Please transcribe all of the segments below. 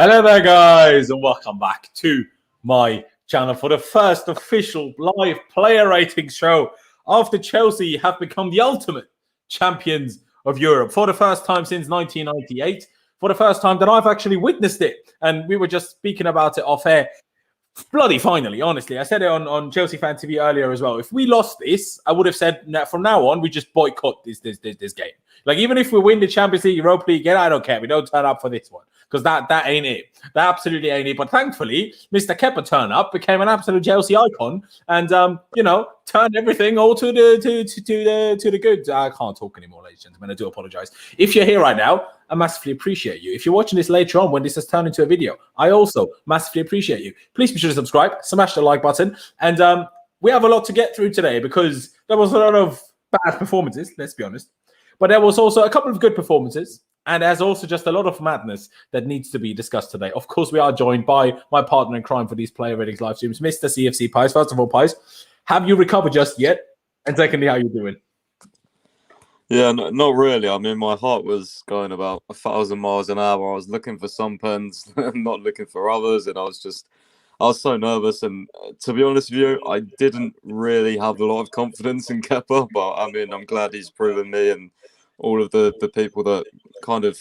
Hello there, guys, and welcome back to my channel for the first official live player rating show after Chelsea have become the ultimate champions of Europe for the first time since 1998, for the first time that I've actually witnessed it. And we were just speaking about it off air. Bloody finally, honestly. I said it on Chelsea Fan TV earlier as well. If we lost this, I would have said from now on, we just boycott this game. Like, even if we win the Champions League, Europa League, I don't care. We don't turn up for this one because that ain't it. That absolutely ain't it. But thankfully, Mr. Kepa turned up, became an absolute Chelsea icon, and turned everything all to the good. I can't talk anymore, ladies and gentlemen. I do apologize. If you're here right now, I massively appreciate you. If you're watching this later on when this has turned into a video, I also massively appreciate you. Please be sure to subscribe, smash the like button, and we have a lot to get through today because there was a lot of bad performances, let's be honest. But there was also a couple of good performances, and there's also just a lot of madness that needs to be discussed today. Of course, we are joined by my partner in crime for these player ratings live streams, Mr. CFCPys. First of all, Pies, have you recovered just yet? And secondly, how are you doing? Yeah, not really. I mean, my heart was going about 1,000 miles an hour. I was looking for some pens, not looking for others, and I was so nervous. And to be honest with you, I didn't really have a lot of confidence in Kepa, but I mean, I'm glad he's proven me and all of the people that kind of,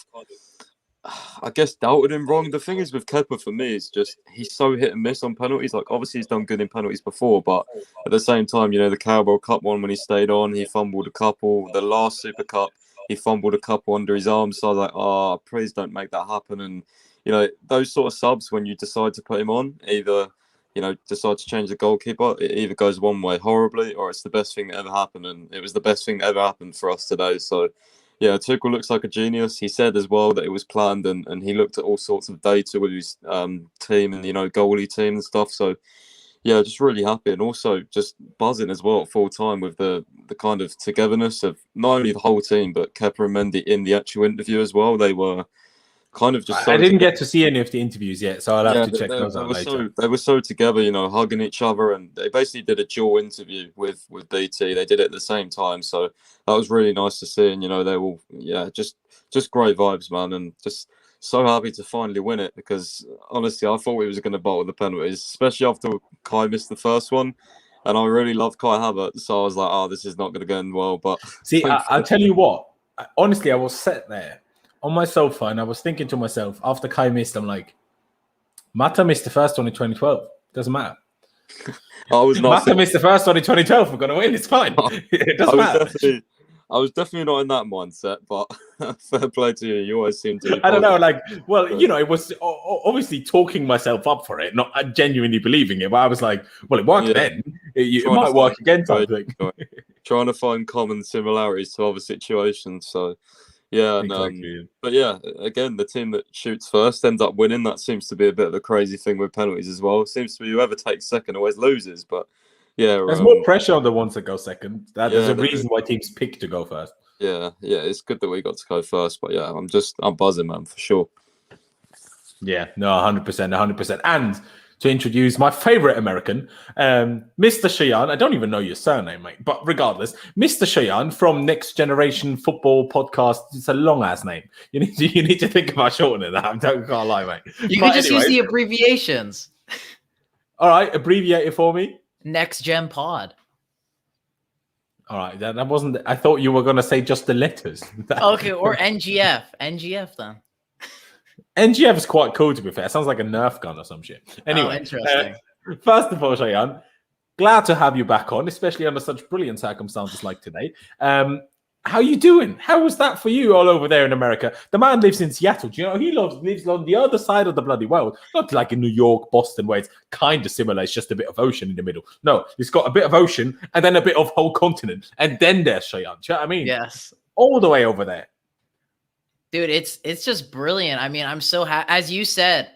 I guess, doubted him wrong. The thing is with Kepa for me is just he's so hit and miss on penalties. Like, obviously he's done good in penalties before, but at the same time, the Carabao Cup one when he stayed on, he fumbled a couple. The last Super Cup, he fumbled a couple under his arm. So I was like, oh, please don't make that happen. And those sort of subs, when you decide to put him on, either decide to change the goalkeeper, it either goes one way horribly, or it's the best thing that ever happened. And it was the best thing that ever happened for us today. So yeah, Tuchel looks like a genius. He said as well that it was planned, and he looked at all sorts of data with his team and goalie team and stuff. So yeah, just really happy, and also just buzzing as well at full time with the kind of togetherness of not only the whole team but Kepa and Mendy in the actual interview as well. They were kind of just. I didn't get to see any of the interviews yet, so I'll have to check those out later. They were so together, hugging each other, and they basically did a dual interview with BT. They did it at the same time, so that was really nice to see. And they all, just great vibes, man, and just so happy to finally win it because honestly, I thought we was going to bottle the penalties, especially after Kai missed the first one. And I really love Kai Havertz, so I was like, oh, this is not going to go in well. But see, I'll tell you what. Honestly, I was sat there on my sofa, and I was thinking to myself, after Kai missed, I'm like, Mata missed the first one in 2012. Doesn't matter. Mata missed the first one in 2012. We're going to win. It's fine. It doesn't matter. I was definitely not in that mindset, but fair play to you. You always seem to be I don't know. It was obviously talking myself up for it, not genuinely believing it. But I was like, well, it worked then. It might work again, type thing. Trying to find common similarities to other situations. So, yeah, and, exactly. But yeah, again, the team that shoots first ends up winning. That seems to be a bit of a crazy thing with penalties as well. It seems to be whoever takes second always loses. But yeah, there's more pressure on the ones that go second. There's a reason why teams pick to go first. Yeah, it's good that we got to go first. But yeah, I'm buzzing, man, for sure. Yeah, no, 100%, 100%. And to introduce my favorite American, Mr. Cheyenne. I don't even know your surname, mate. But regardless, Mr. Cheyenne from Next Generation Football Podcast. It's a long-ass name. You need to think about shortening that. I can't lie, mate. You can just use the abbreviations. All right, abbreviate it for me. Next Gen Pod. All right, that wasn't. I thought you were going to say just the letters. Okay, or NGF. NGF then. NGF is quite cool, to be fair. It sounds like a Nerf gun or some shit. Anyway, interesting. First of all, Cheyenne, glad to have you back on, especially under such brilliant circumstances like today. How you doing? How was that for you all over there in America? The man lives in Seattle. Do you know he lives on the other side of the bloody world? Not like in New York, Boston, where it's kind of similar. It's just a bit of ocean in the middle. No, it's got a bit of ocean and then a bit of whole continent. And then there's Cheyenne. Do you know what I mean? Yes. All the way over there. Dude, it's just brilliant. I mean, I'm so happy. As you said,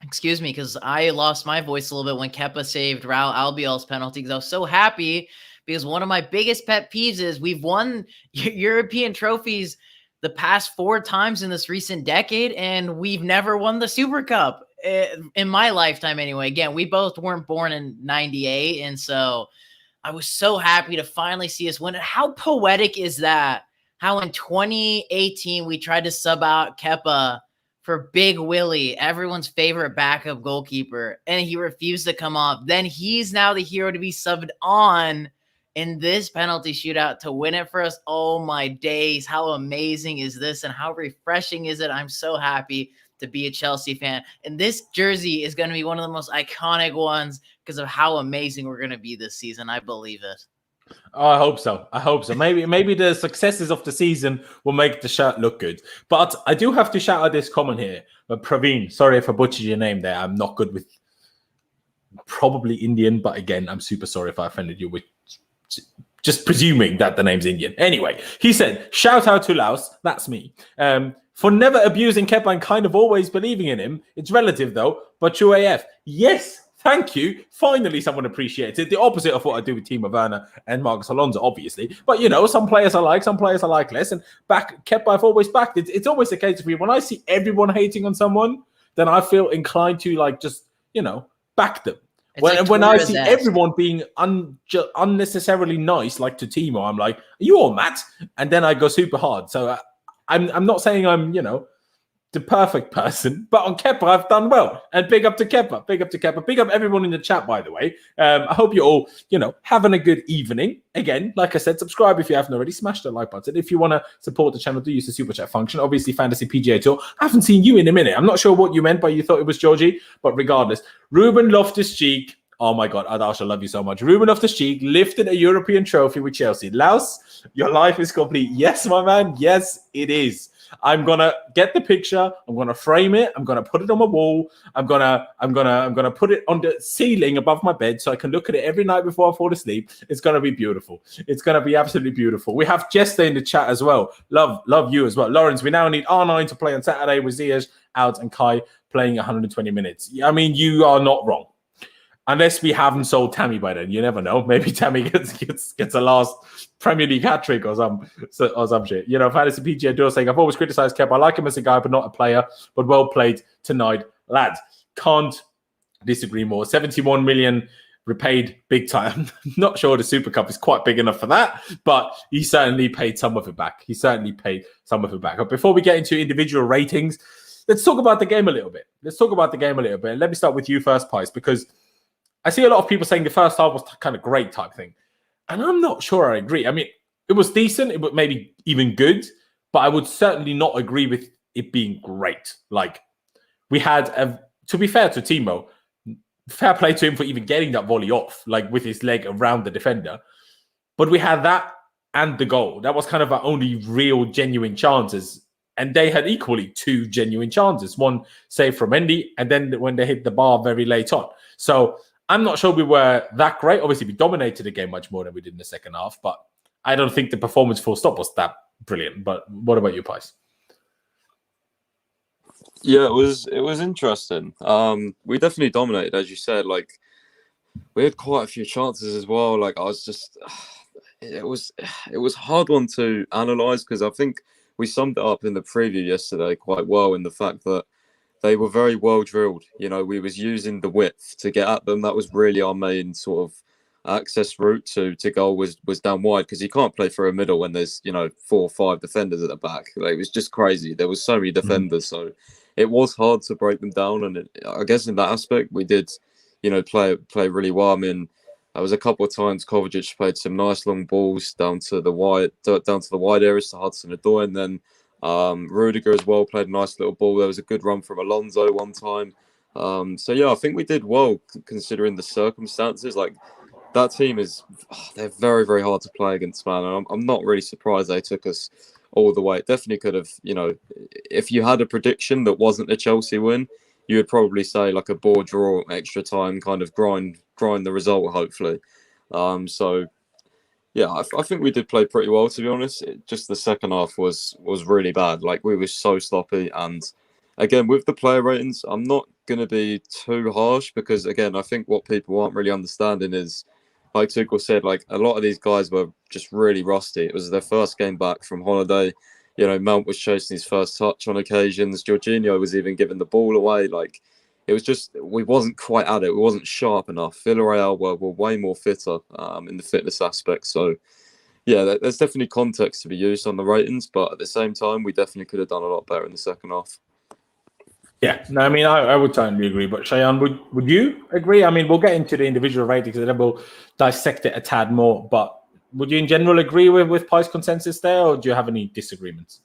excuse me, because I lost my voice a little bit when Kepa saved Raul Albiol's penalty because I was so happy because one of my biggest pet peeves is we've won European trophies the past 4 times in this recent decade, and we've never won the Super Cup in my lifetime anyway. Again, we both weren't born in 98, and so I was so happy to finally see us win it. How poetic is that? How in 2018 we tried to sub out Kepa for Big Willie, everyone's favorite backup goalkeeper, and he refused to come off. Then he's now the hero to be subbed on in this penalty shootout to win it for us. Oh my days. How amazing is this and how refreshing is it? I'm so happy to be a Chelsea fan. And this jersey is going to be one of the most iconic ones because of how amazing we're going to be this season. I believe it. Oh, I hope so. I hope so. Maybe the successes of the season will make the shirt look good. But I do have to shout out this comment here. But Praveen, sorry if I butchered your name there. I'm not good with probably Indian, but again, I'm super sorry if I offended you with just presuming that the name's Indian. Anyway, he said, shout out to Laos, that's me, for never abusing Kepa and kind of always believing in him. It's relative though, but true AF. Yes, thank you. Finally, someone appreciates it. The opposite of what I do with Timo Werner and Marcus Alonso, obviously. But, you know, some players I like, some players I like less. And Kepa, I've always backed. It's always the case of me. When I see everyone hating on someone, then I feel inclined to, like, just, you know, back them. When I see everyone being unnecessarily nice, like to Timo, I'm like, are you all mad? And then I go super hard. So I'm not saying I'm, you know, the perfect person, but on Kepa, I've done well. And big up to Kepa, big up to Kepa, big up everyone in the chat, by the way. I hope you're all, you know, having a good evening. Again, like I said, subscribe if you haven't already. Smash the like button. If you want to support the channel, do use the super chat function. Obviously, Fantasy PGA Tour. I haven't seen you in a minute. I'm not sure what you meant, but you thought it was Georgie. But regardless, Ruben Loftus-Cheek. Oh my God, Adash, I love you so much. Ruben Loftus-Cheek lifted a European trophy with Chelsea. Laos, your life is complete. Yes, my man. Yes, it is. I'm gonna get the picture. I'm gonna frame it. I'm gonna put it on my wall. I'm gonna put it on the ceiling above my bed so I can look at it every night before I fall asleep. It's gonna be beautiful. It's gonna be absolutely beautiful. We have Jester in the chat as well. Love you as well, Laurenz. We now need R9 to play on Saturday with Ziyech out and Kai playing 120 minutes. I mean, you are not wrong. Unless we haven't sold Tammy by then, you never know. Maybe Tammy gets a last Premier League hat trick or some shit. You know, Fantasy PGA Tour saying, I've always criticized Kepa. I like him as a guy, but not a player. But well played tonight, lads. Can't disagree more. 71 million repaid big time. Not sure the Super Cup is quite big enough for that, but he certainly paid some of it back. But before we get into individual ratings, let's talk about the game a little bit. Let me start with you first, Pice, because I see a lot of people saying the first half was kind of great type thing. And I'm not sure I agree. I mean, it was decent. It was maybe even good. But I would certainly not agree with it being great. Like, we had, to be fair to Timo, fair play to him for even getting that volley off, like with his leg around the defender. But we had that and the goal. That was kind of our only real genuine chances. And they had equally two genuine chances. One saved from Mendy, and then when they hit the bar very late on. So I'm not sure we were that great. Obviously, we dominated the game much more than we did in the second half, but I don't think the performance full stop was that brilliant. But what about you, Pice? Yeah, it was interesting. We definitely dominated, as you said. Like, we had quite a few chances as well. Like, I was just, it was a hard one to analyze because I think we summed it up in the preview yesterday quite well in the fact that they were very well drilled. You know, we was using the width to get at them. That was really our main sort of access route to goal was down wide because you can't play through a middle when there's, you know, 4 or 5 defenders at the back. Like, it was just crazy. There was so many defenders, so it was hard to break them down. And I guess in that aspect, we did, you know, play really well. I mean, there was a couple of times Kovacic played some nice long balls down to the wide areas to Hudson-Odoi, and then Rudiger as well played a nice little ball. There was a good run from Alonso one time. So yeah, I think we did well considering the circumstances. Like, that team they're very, very hard to play against, man. And I'm not really surprised they took us all the way. It definitely could have, you know, if you had a prediction that wasn't a Chelsea win, you would probably say like a ball draw, extra time, kind of grind the result, hopefully. So yeah, I think we did play pretty well, to be honest. Just the second half was really bad. Like, we were so sloppy. And again, with the player ratings, I'm not going to be too harsh because, again, I think what people aren't really understanding is, like Tuchel said, like, a lot of these guys were just really rusty. It was their first game back from holiday. You know, Mount was chasing his first touch on occasions. Jorginho was even giving the ball away. Like, it was just, we wasn't quite at it. We wasn't sharp enough. Villarreal were way more fitter in the fitness aspect. So, yeah, there's definitely context to be used on the ratings. But at the same time, we definitely could have done a lot better in the second half. Yeah, no, I mean, I would totally agree. But Cheyenne, would you agree? I mean, we'll get into the individual ratings and then we'll dissect it a tad more. But would you, in general, agree with Pi's consensus there, or do you have any disagreements?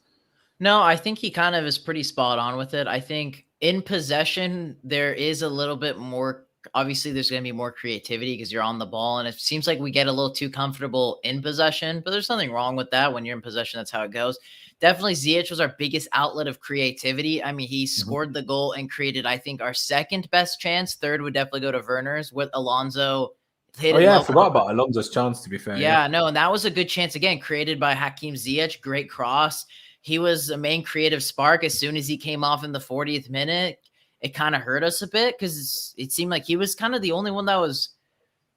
No, I think he kind of is pretty spot on with it. I think in possession, there is a little bit more. Obviously, there's going to be more creativity because you're on the ball. And it seems like we get a little too comfortable in possession, but there's nothing wrong with that. When you're in possession, that's how it goes. Definitely, Ziyech was our biggest outlet of creativity. I mean, he scored the goal and created, I think, our second best chance. Third would definitely go to Werner's with Alonso. Oh, yeah, I forgot about Alonso's chance, to be fair. Yeah, no, and that was a good chance, again, created by Hakim Ziyech. Great cross. He was a main creative spark. As soon as he came off in the 40th minute, it kind of hurt us a bit because it seemed like he was kind of the only one that was,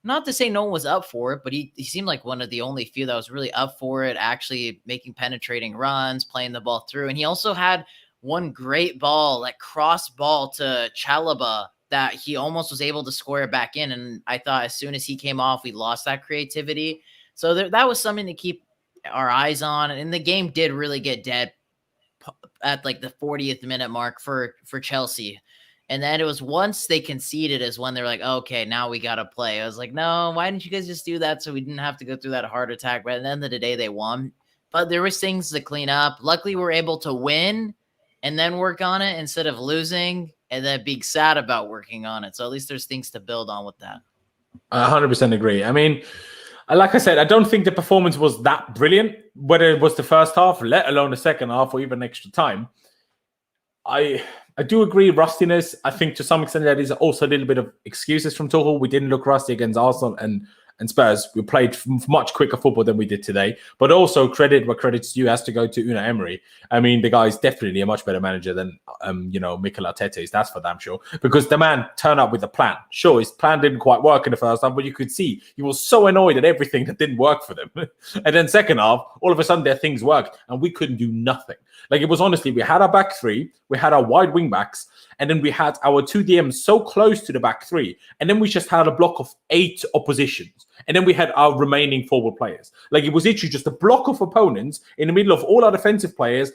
not to say no one was up for it, but he seemed like one of the only few that was really up for it, actually making penetrating runs, playing the ball through. And he also had one great ball, like cross ball to Chalobah, that he almost was able to square it back in. And I thought as soon as he came off, we lost that creativity. So that was something to keep our eyes on. And the game did really get dead at like the 40th minute mark for Chelsea. And then it was once they conceded is when they're like, okay, now we got to play. I was like, no, why didn't you guys just do that so we didn't have to go through that heart attack? But at the end of the day, they won. But there was things to clean up. Luckily, we're able to win and then work on it instead of losing and then being sad about working on it. So at least there's things to build on with that. I 100% agree. I mean, like I said, I don't think the performance was that brilliant, whether it was the first half, let alone the second half or even extra time. I do agree, rustiness. I think to some extent that is also a little bit of excuses from Tuchel. We didn't look rusty against Arsenal and Spurs. We played much quicker football than we did today. But also credit where credit's due has to go to Unai Emery. I mean, the guy is definitely a much better manager than Mikel Arteta is. That's for damn sure. Because the man turned up with a plan. Sure, his plan didn't quite work in the first half, but you could see he was so annoyed at everything that didn't work for them. And then second half, all of a sudden their things worked and we couldn't do nothing. Like, it was honestly, we had our back three, we had our wide wing backs, and then we had our two DMs so close to the back three. And then we just had a block of 8 oppositions. And then we had our remaining forward players. Like, it was literally just a block of opponents in the middle of all our defensive players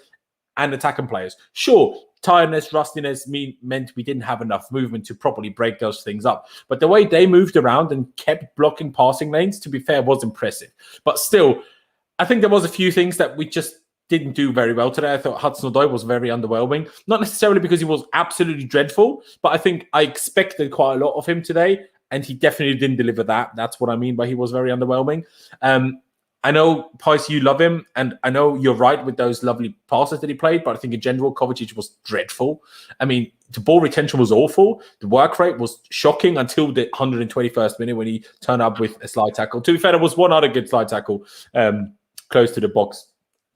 and attacking players. Sure, tiredness, rustiness meant we didn't have enough movement to properly break those things up. But the way they moved around and kept blocking passing lanes, to be fair, was impressive. But still, I think there was a few things that we just didn't do very well today. I thought Hudson-Odoi was very underwhelming. Not necessarily because he was absolutely dreadful, but I think I expected quite a lot of him today, and he definitely didn't deliver that. That's what I mean by he was very underwhelming. I know, Pice, you love him, and I know you're right with those lovely passes that he played, but I think in general, Kovacic was dreadful. I mean, the ball retention was awful. The work rate was shocking until the 121st minute when he turned up with a slide tackle. To be fair, there was one other good slide tackle close to the box,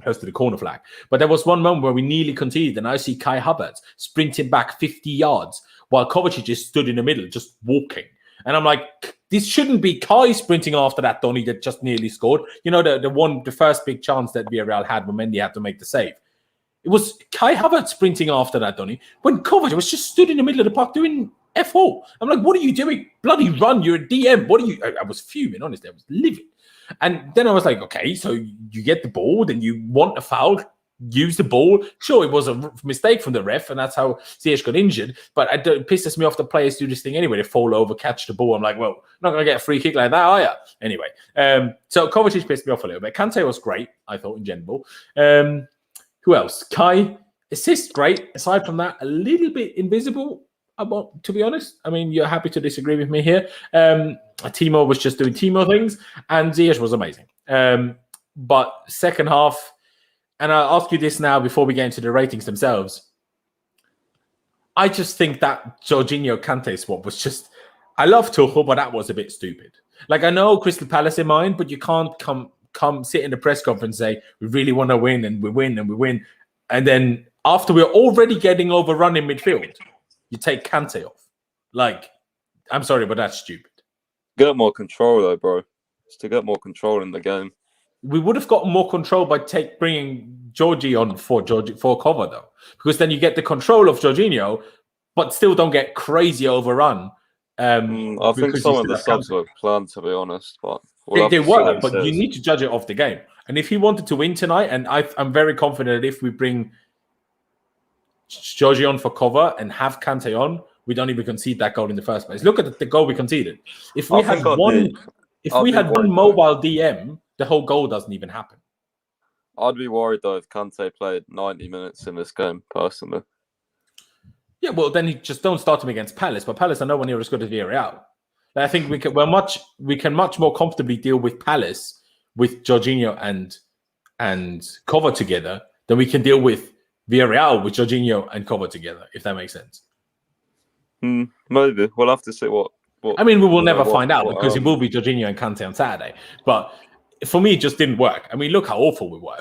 close to the corner flag. But there was one moment where we nearly conceded, and I see Kai Havertz sprinting back 50 yards while Kovacic just stood in the middle, just walking. And I'm like, this shouldn't be Kai sprinting after that Donny that just nearly scored. You know, the first big chance that Villarreal had when Mendy had to make the save. It was Kai Havertz sprinting after that Donny when Kovacic was just stood in the middle of the park doing F4. I'm like, what are you doing? Bloody run, you're a DM. What are you? I was fuming, honestly. I was livid. And then I was like, okay, so you get the ball, then you want a foul, use the ball. Sure, it was a mistake from the ref, and that's how Ziyech got injured. But it pisses me off the players do this thing anyway. They fall over, catch the ball. I'm like, well, not going to get a free kick like that, are you? Anyway, so Kovacic pissed me off a little bit. Kante was great, I thought, in general. Who else? Kai, assist, great. Aside from that, a little bit invisible, to be honest. I mean, you're happy to disagree with me here. Timo was just doing Timo things, and Ziyech was amazing. But second half, and I'll ask you this now before we get into the ratings themselves. I just think that Jorginho Kante swap was just, I love Tuchel, but that was a bit stupid. Like, I know Crystal Palace in mind, but you can't come sit in the press conference and say, we really want to win, and we win, and we win. And then after we're already getting overrun in midfield, you take Kante off. Like, I'm sorry, but that's stupid. Get more control, though, bro. Just to get more control in the game. We would have got more control by bringing Georgie on for cover, though, because then you get the control of Jorginho, but still don't get crazy overrun. I think some of the subs were planned, to be honest, but they were. But you need to judge it off the game. And if he wanted to win tonight, and I'm very confident that if we bring Jorginho for cover and have Kante on, we don't even concede that goal in the first place. Look at the goal we conceded. If we had one mobile DM, the whole goal doesn't even happen. I'd be worried though if Kante played 90 minutes in this game, personally. Yeah, well, then you just don't start him against Palace. But Palace are nowhere near as good as Villarreal. I think we can much more comfortably deal with Palace with Jorginho and cover together than we can deal with Villarreal with Jorginho and cover together, if that makes sense. Maybe. We'll have to see what I mean, we will never find out because it will be Jorginho and Kante on Saturday. But for me, it just didn't work. I mean, look how awful we were.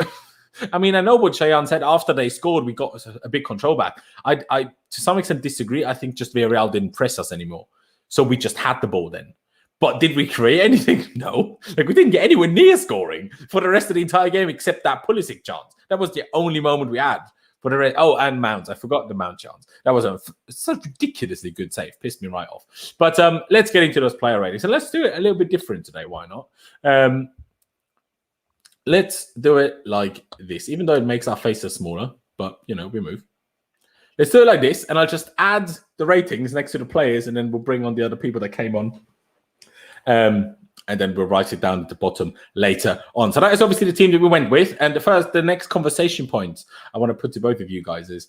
I mean, I know what Cheyenne said after they scored, we got a big control back. I to some extent disagree. I think just Villarreal didn't press us anymore. So we just had the ball then. But did we create anything? No. Like, we didn't get anywhere near scoring for the rest of the entire game except that Pulisic chance. That was the only moment we had. For the rest, and Mount. I forgot the Mount chance. That was such ridiculously good save. Pissed me right off. But let's get into those player ratings. And let's do it a little bit different today. Why not? Let's do it like this, even though it makes our faces smaller. But, we move. Let's do it like this. And I'll just add the ratings next to the players. And then we'll bring on the other people that came on. And then we'll write it down at the bottom later on. So that is obviously the team that we went with. And the next conversation point I want to put to both of you guys is,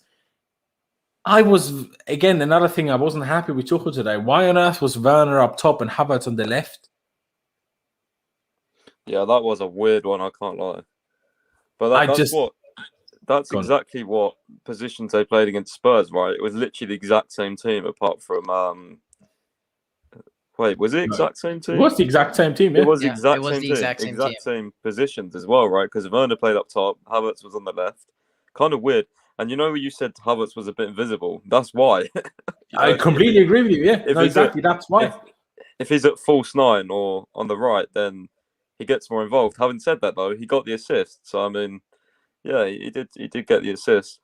another thing I wasn't happy with Tuchel today. Why on earth was Werner up top and Havertz on the left? Yeah, that was a weird one, I can't lie. But that's exactly what positions they played against Spurs, right? It was literally the exact same team apart from... Wait, was it exact same team? It was the exact same team, yeah. It was the exact same positions as well, right? Because Werner played up top, Havertz was on the left. Kind of weird. And you said Havertz was a bit invisible. That's why. I completely agree with you, yeah. Exactly, that's why. If he's at false 9 or on the right, then he gets more involved. Having said that, though, he got the assist. So, I mean, yeah, he did get the assist.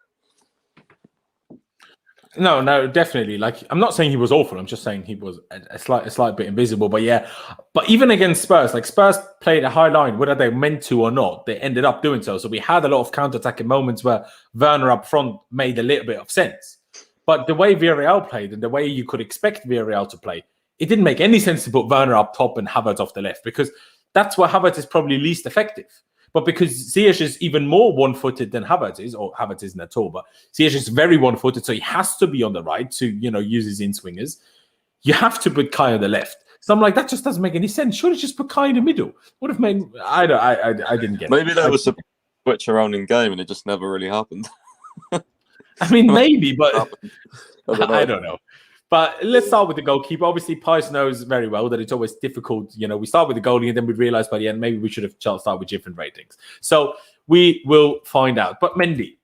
No, definitely. Like, I'm not saying he was awful. I'm just saying he was a slight bit invisible. But yeah, but even against Spurs, like Spurs played a high line, whether they meant to or not, they ended up doing so. So we had a lot of counter-attacking moments where Werner up front made a little bit of sense. But the way Villarreal played and the way you could expect Villarreal to play, it didn't make any sense to put Werner up top and Havertz off the left because that's where Havertz is probably least effective. But because Ziyech is even more one-footed than Havertz is, or Havertz isn't at all, but Ziyech is very one-footed, so he has to be on the right to, use his in-swingers. You have to put Kai on the left. So I'm like, that just doesn't make any sense. Surely just put Kai in the middle. Would have made... I didn't get it. Maybe there was a switch around in game and it just never really happened. I mean, maybe, but I don't know. But let's start with the goalkeeper. Obviously, Pys knows very well that it's always difficult. We start with the goalie and then we realize by the end, maybe we should have started with different ratings. So we will find out. But Mendy,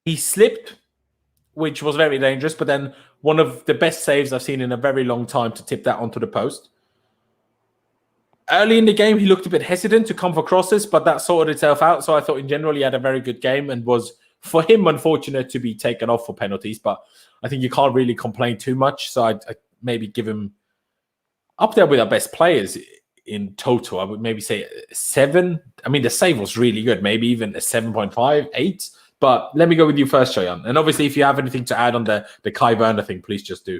he slipped, which was very dangerous. But then one of the best saves I've seen in a very long time to tip that onto the post. Early in the game, he looked a bit hesitant to come for crosses, but that sorted itself out. So I thought in general, he had a very good game and was... For him, unfortunate to be taken off for penalties, but I think you can't really complain too much. So I'd maybe give him up there with our best players in total. I would maybe say 7. I mean, the save was really good, maybe even a 7.5, 8. But let me go with you first, Cheyenne. And obviously, if you have anything to add on the Kai Werner thing, please just do.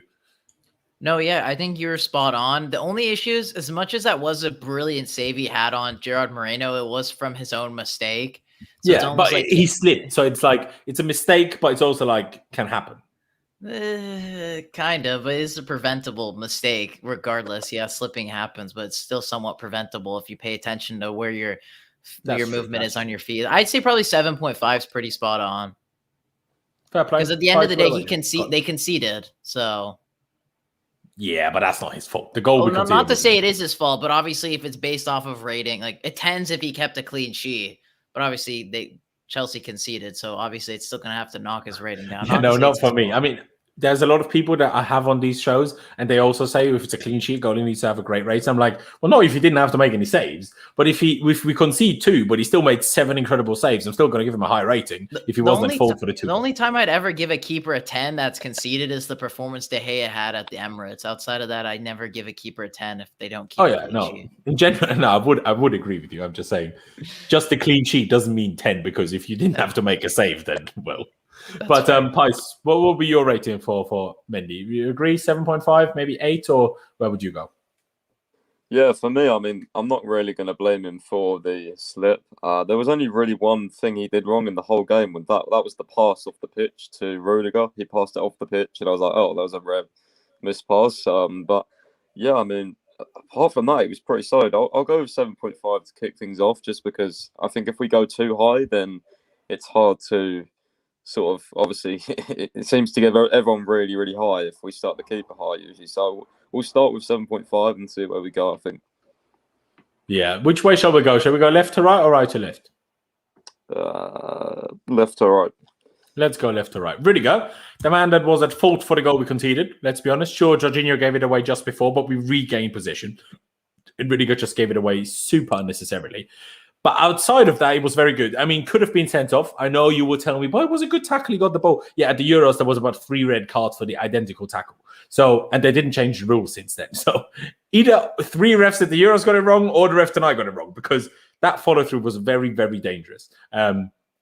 No, yeah, I think you're spot on. The only issues, as much as that was a brilliant save he had on Gerard Moreno, it was from his own mistake. So yeah, but like, he slipped. So it's like, it's a mistake, but it's also like, can happen. Kind of, but it's a preventable mistake regardless. Yeah, slipping happens, but it's still somewhat preventable if you pay attention to where your movement is on your feet. I'd say probably 7.5 is pretty spot on. Fair play. Because at the end of the day, they conceded. So yeah, but that's not his fault. The goal. No, not to say it is his fault, but obviously if it's based off of rating, like it tends if he kept a clean sheet. But obviously Chelsea conceded, so obviously it's still going to have to knock his rating down. Yeah, no, not for me. I mean, there's a lot of people that I have on these shows, and they also say if it's a clean sheet, goalie needs to have a great rate. I'm like, well, no, if he didn't have to make any saves, but if we concede 2, but he still made 7 incredible saves, I'm still going to give him a high rating if he wasn't at fault for the 2. The only time I'd ever give a keeper a 10 that's conceded is the performance De Gea had at the Emirates. Outside of that, I never give a keeper a 10 if they don't keep. Oh yeah, no. Sheet. In general, no, I would agree with you. I'm just saying, just the clean sheet doesn't mean 10 because if you didn't have to make a save, then well. But Pice, what will be your rating for Mendy? You agree 7.5, maybe 8, or where would you go? Yeah, for me, I mean, I'm not really going to blame him for the slip. There was only really one thing he did wrong in the whole game, and that was the pass off the pitch to Rudiger. He passed it off the pitch, and I was like, oh, that was a rare missed pass. But yeah, I mean, apart from that, it was pretty solid. I'll go with 7.5 to kick things off, just because I think if we go too high, then it's hard to sort of, obviously, it seems to get everyone really, really high if we start the keeper high usually. So we'll start with 7.5 and see where we go, I think. Yeah. Which way shall we go? Shall we go left to right or right to left? Left to right. Let's go left to right. Rudiger, the man that was at fault for the goal we conceded. Let's be honest. Sure, Jorginho gave it away just before, but we regained possession. And Rudiger just gave it away super unnecessarily. But outside of that, it was very good. I mean, could have been sent off. I know you will tell me, but it was a good tackle. He got the ball. Yeah, at the Euros, there was about 3 red cards for the identical tackle. So, and they didn't change the rules since then. So either 3 refs at the Euros got it wrong or the ref tonight got it wrong because that follow-through was very, very dangerous.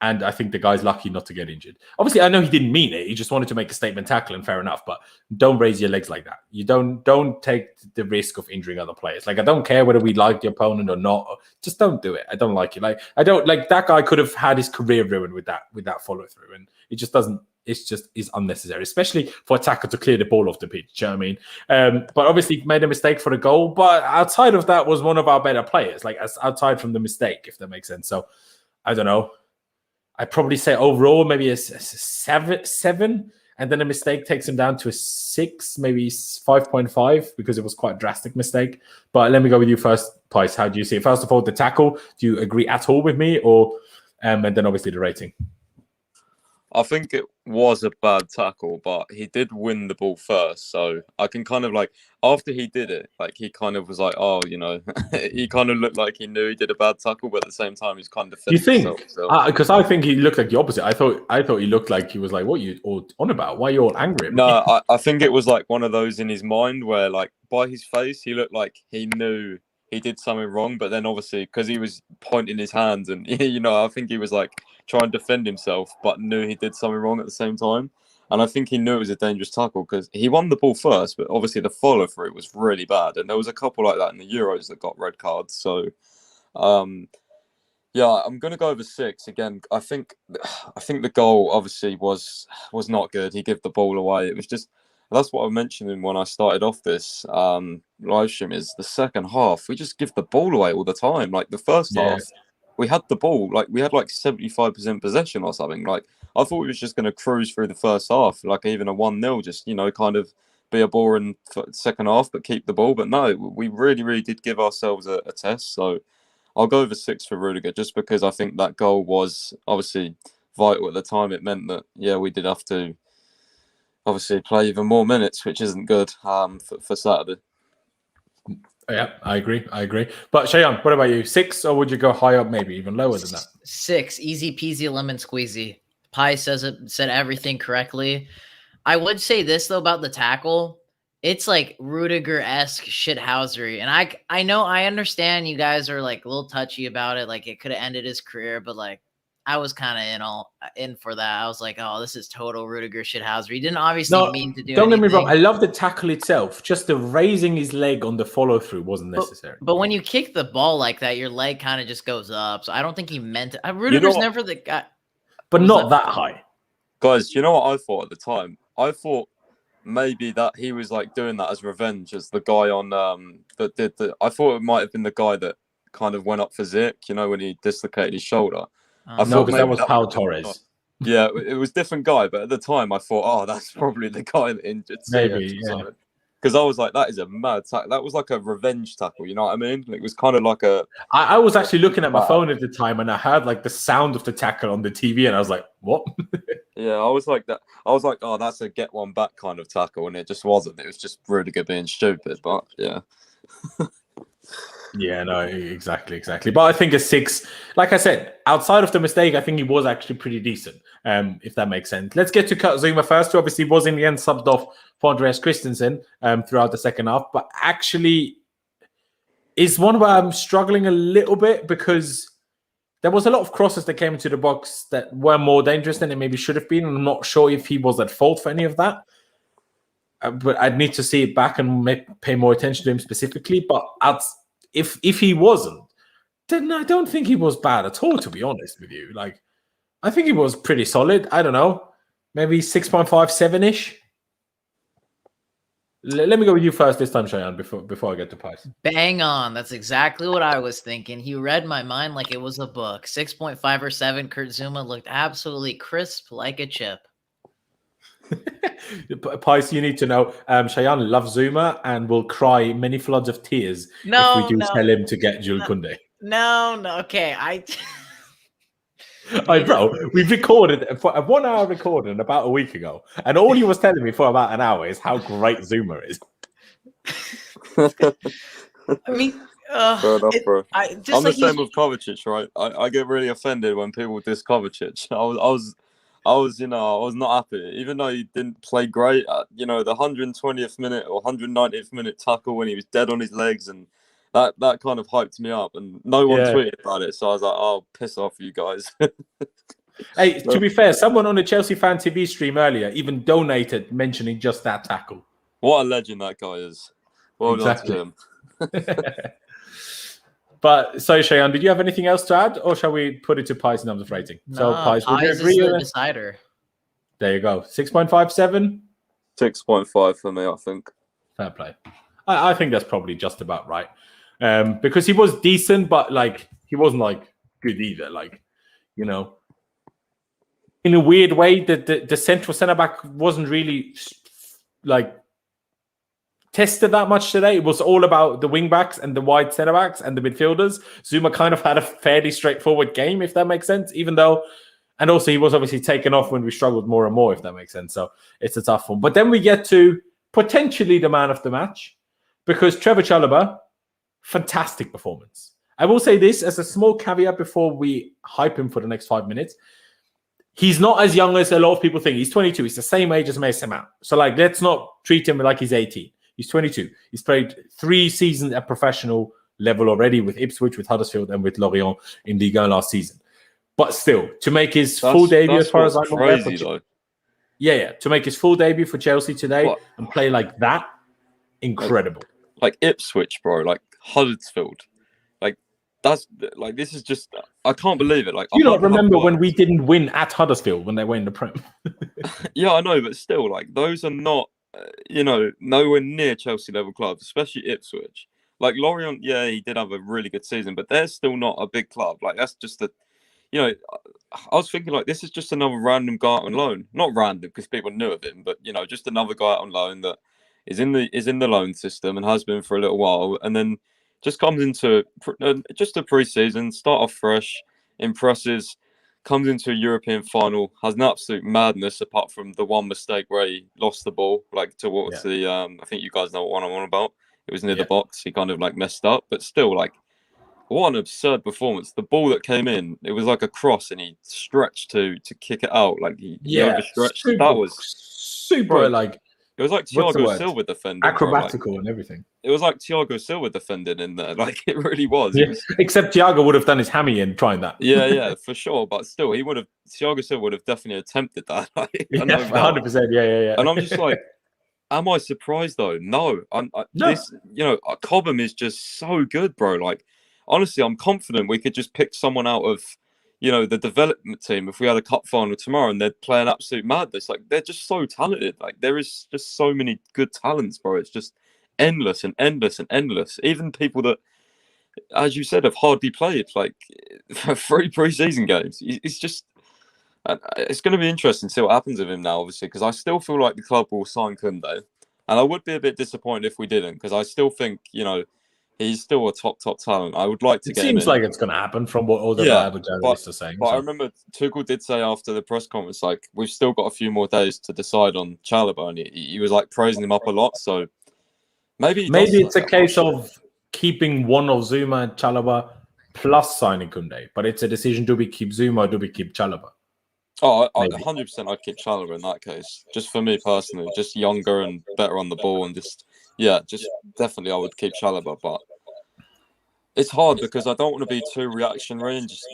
And I think the guy's lucky not to get injured. Obviously, I know he didn't mean it. He just wanted to make a statement tackle, and fair enough. But don't raise your legs like that. You don't take the risk of injuring other players. Like, I don't care whether we like the opponent or not. Just don't do it. I don't like it. Like, I don't like that guy could have had his career ruined with that follow through, and it just doesn't. It's just is unnecessary, especially for a tackle to clear the ball off the pitch. You know what I mean? But obviously made a mistake for the goal. But outside of that, was one of our better players. Like, outside from the mistake, if that makes sense. So I don't know. I'd probably say overall maybe a 7, and then a mistake takes him down to a 6, maybe 5.5 because it was quite a drastic mistake. But let me go with you first, Pice. How do you see it? First of all, the tackle. Do you agree at all with me, or and then obviously the rating? I think it was a bad tackle, but he did win the ball first. So I can kind of like, after he did it, like he kind of was like, oh, you know, he kind of looked like he knew he did a bad tackle, but at the same time, he's kind of defending himself. Because I think he looked like the opposite. I thought he looked like he was like, what are you all on about? Why are you all angry at me? No, I think it was like one of those in his mind where like by his face, he looked like he knew he did something wrong, but then obviously because he was pointing his hands and, you know, I think he was like trying to defend himself, but knew he did something wrong at the same time. And I think he knew it was a dangerous tackle because he won the ball first, but obviously the follow through was really bad. And there was a couple like that in the Euros that got red cards. So, yeah, I'm going to go over 6 again. I think the goal obviously was not good. He gave the ball away. It was just, that's what I mentioned when I started off this live stream, is the second half. We just give the ball away all the time. Like the first half, we had the ball. Like we had like 75% possession or something. Like I thought we was just going to cruise through the first half, like even a 1-0, just, you know, kind of be a boring second half, but keep the ball. But no, we really, really did give ourselves a test. So I'll go over 6 for Rudiger, just because I think that goal was obviously vital at the time. It meant that, yeah, we did have to obviously play even more minutes, which isn't good for Saturday. Yeah, I agree. But Shayan, what about you? 6, or would you go higher, maybe even lower than that? 6, easy peasy lemon squeezy. Pi said everything correctly. I would say this though about the tackle. It's like Rudiger-esque shithousery. And I know, I understand you guys are like a little touchy about it. Like it could have ended his career, but like I was kind of in for that. I was like, oh, this is total Rudiger shithousery. He didn't obviously mean to do Don't anything. get me wrong. I love the tackle itself. Just the raising his leg on the follow through wasn't necessary. But when you kick the ball like that, your leg kind of just goes up. So I don't think he meant it. Rudiger's never the guy. But not that high. Guys, you know what I thought at the time? I thought maybe that he was like doing that as revenge, as the guy on that did the. I thought it might have been the guy that kind of went up for Ziyech, you know, when he dislocated his shoulder. I thought because that was Pau Torres. Yeah, it was a different guy, but at the time I thought, oh, that's probably the guy that injured Ziyech. Maybe, yeah. Because I was like, that is a mad tackle. That was like a revenge tackle, you know what I mean? It was kind of like a... I was actually looking at my phone at the time, and I heard like the sound of the tackle on the TV, and I was like, what? Yeah, I was like that. I was like, oh, that's a get one back kind of tackle, and it just wasn't. It was just Rudiger being stupid. But yeah. Yeah, no, exactly. But I think a 6, like I said, outside of the mistake, I think he was actually pretty decent, if that makes sense. Let's get to Zuma first, who obviously was in the end subbed off for Andreas Christensen throughout the second half, but actually is one where I'm struggling a little bit because there was a lot of crosses that came into the box that were more dangerous than it maybe should have been. I'm not sure if he was at fault for any of that. But I'd need to see it back and pay more attention to him specifically. But if he wasn't, then I don't think he was bad at all, to be honest with you. Like, I think he was pretty solid. I don't know, maybe 6.5, 7-ish. Let me go with you first this time, Cheyenne, before I get to Pies. Bang on. That's exactly what I was thinking. He read my mind like it was a book. 6.5 or 7. Kurt Zuma looked absolutely crisp like a chip. Pies, you need to know, Cheyenne loves Zuma and will cry many floods of tears if we do tell him to get Jules Koundé. No. Okay, Bro, we've recorded for a 1 hour recording about a week ago, and all he was telling me for about an hour is how great Zuma is. I mean, Fair enough, bro. I'm the same with Kovacic, right? I get really offended when people diss Kovacic. I was not happy, even though he didn't play great. The 120th minute or 190th minute tackle when he was dead on his legs, and that kind of hyped me up. And no one tweeted about it, so I was like, "Oh, piss off, you guys." Hey, to be fair, someone on the Chelsea Fan TV stream earlier even donated mentioning just that tackle. What a legend that guy is! Well done to him. But so, Cheyenne, did you have anything else to add, or shall we put it to Pies in terms of rating? So, Pies, would you agree? Is the decider. There you go. 6.5, 7? 6.5 for me, I think. Fair play. I think that's probably just about right. Because he was decent, but like he wasn't like good either. Like, in a weird way, the central centre back wasn't really like tested that much today. It was all about the wing backs and the wide centre backs and the midfielders. Zuma kind of had a fairly straightforward game, if that makes sense, and also he was obviously taken off when we struggled more and more, if that makes sense. So it's a tough one. But then we get to potentially the man of the match, because Trevor Chalobah, fantastic performance. I will say this as a small caveat before we hype him for the next 5 minutes. He's not as young as a lot of people think. He's 22. He's the same age as Mason Mount. So let's not treat him like he's 18. He's 22. He's played 3 seasons at professional level already with Ipswich, with Huddersfield, and with Lorient in Ligue 1 last season. But still, to make his full debut, as far as I'm aware, to make his full debut for Chelsea today and play like that, incredible. Like Ipswich, bro. Like Huddersfield. This is just, I can't believe it. Like, you don't remember when we didn't win at Huddersfield when they were in the Prem? Yeah, I know, but still, like, those are not. Nowhere near Chelsea level clubs, especially Ipswich. Like Lorient, yeah, he did have a really good season, but they're still not a big club. Like that's just I was thinking like this is just another random guy on loan. Not random because people knew of him, but just another guy on loan that is in the loan system and has been for a little while, and then just comes into just a pre-season, start off fresh, impresses. Comes into a European final, has an absolute madness apart from the one mistake where he lost the ball, like towards the, I think you guys know what one I'm on about. It was near the box. He kind of like messed up, but still like, what an absurd performance. The ball that came in, it was like a cross and he stretched to kick it out. Like he overstretched. That was super like, it was like Thiago Silva defending. Acrobatical and everything. It was like Thiago Silva defending in there. Like it really was. Yeah. Except Thiago would have done his hammy in trying that. Yeah, for sure. But still, Thiago Silva would have definitely attempted that. 100%. Yeah. And I'm just like, am I surprised though? No. This, Cobham is just so good, bro. Like, honestly, I'm confident we could just pick someone out of, the development team if we had a cup final tomorrow and they'd play an absolute madness. Like, they're just so talented. Like, there is just so many good talents, bro. It's just endless and endless and endless. Even people that, as you said, have hardly played like 3 pre-season games. It's just, it's going to be interesting to see what happens with him now, obviously, because I still feel like the club will sign Koundé. And I would be a bit disappointed if we didn't, because I still think, he's still a top talent. I would like to It get him in. seems like it's going to happen from what all the reliable journalists are saying. But I remember Tuchel did say after the press conference, like, we've still got a few more days to decide on Chalobah, and he was like praising him up a lot. So maybe it's a case of keeping one of Zuma and Chalobah plus signing Koundé, but it's a decision: do we keep Zuma or do we keep Chalobah? Oh, 100% I'd keep Chalobah in that case. Just for me personally, just younger and better on the ball, and just definitely I would keep Chalobah, but it's hard because I don't want to be too reactionary and just,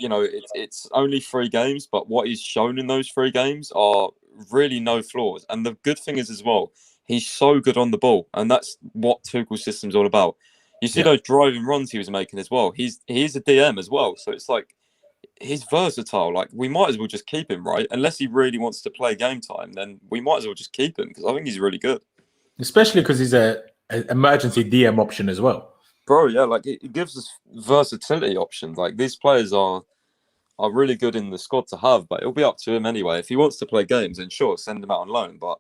it's only 3 games, but what he's shown in those 3 games are really no flaws. And the good thing is as well, he's so good on the ball, and that's what Tuchel's system's all about. You see those driving runs he was making as well. He's a DM as well, so it's like he's versatile. Like, we might as well just keep him, right? Unless he really wants to play game time, then we might as well just keep him because I think he's really good. Especially because he's an emergency DM option as well. Bro, yeah, like it gives us versatility options. Like, these players are really good in the squad to have, but it'll be up to him anyway. If he wants to play games, then sure, send him out on loan. But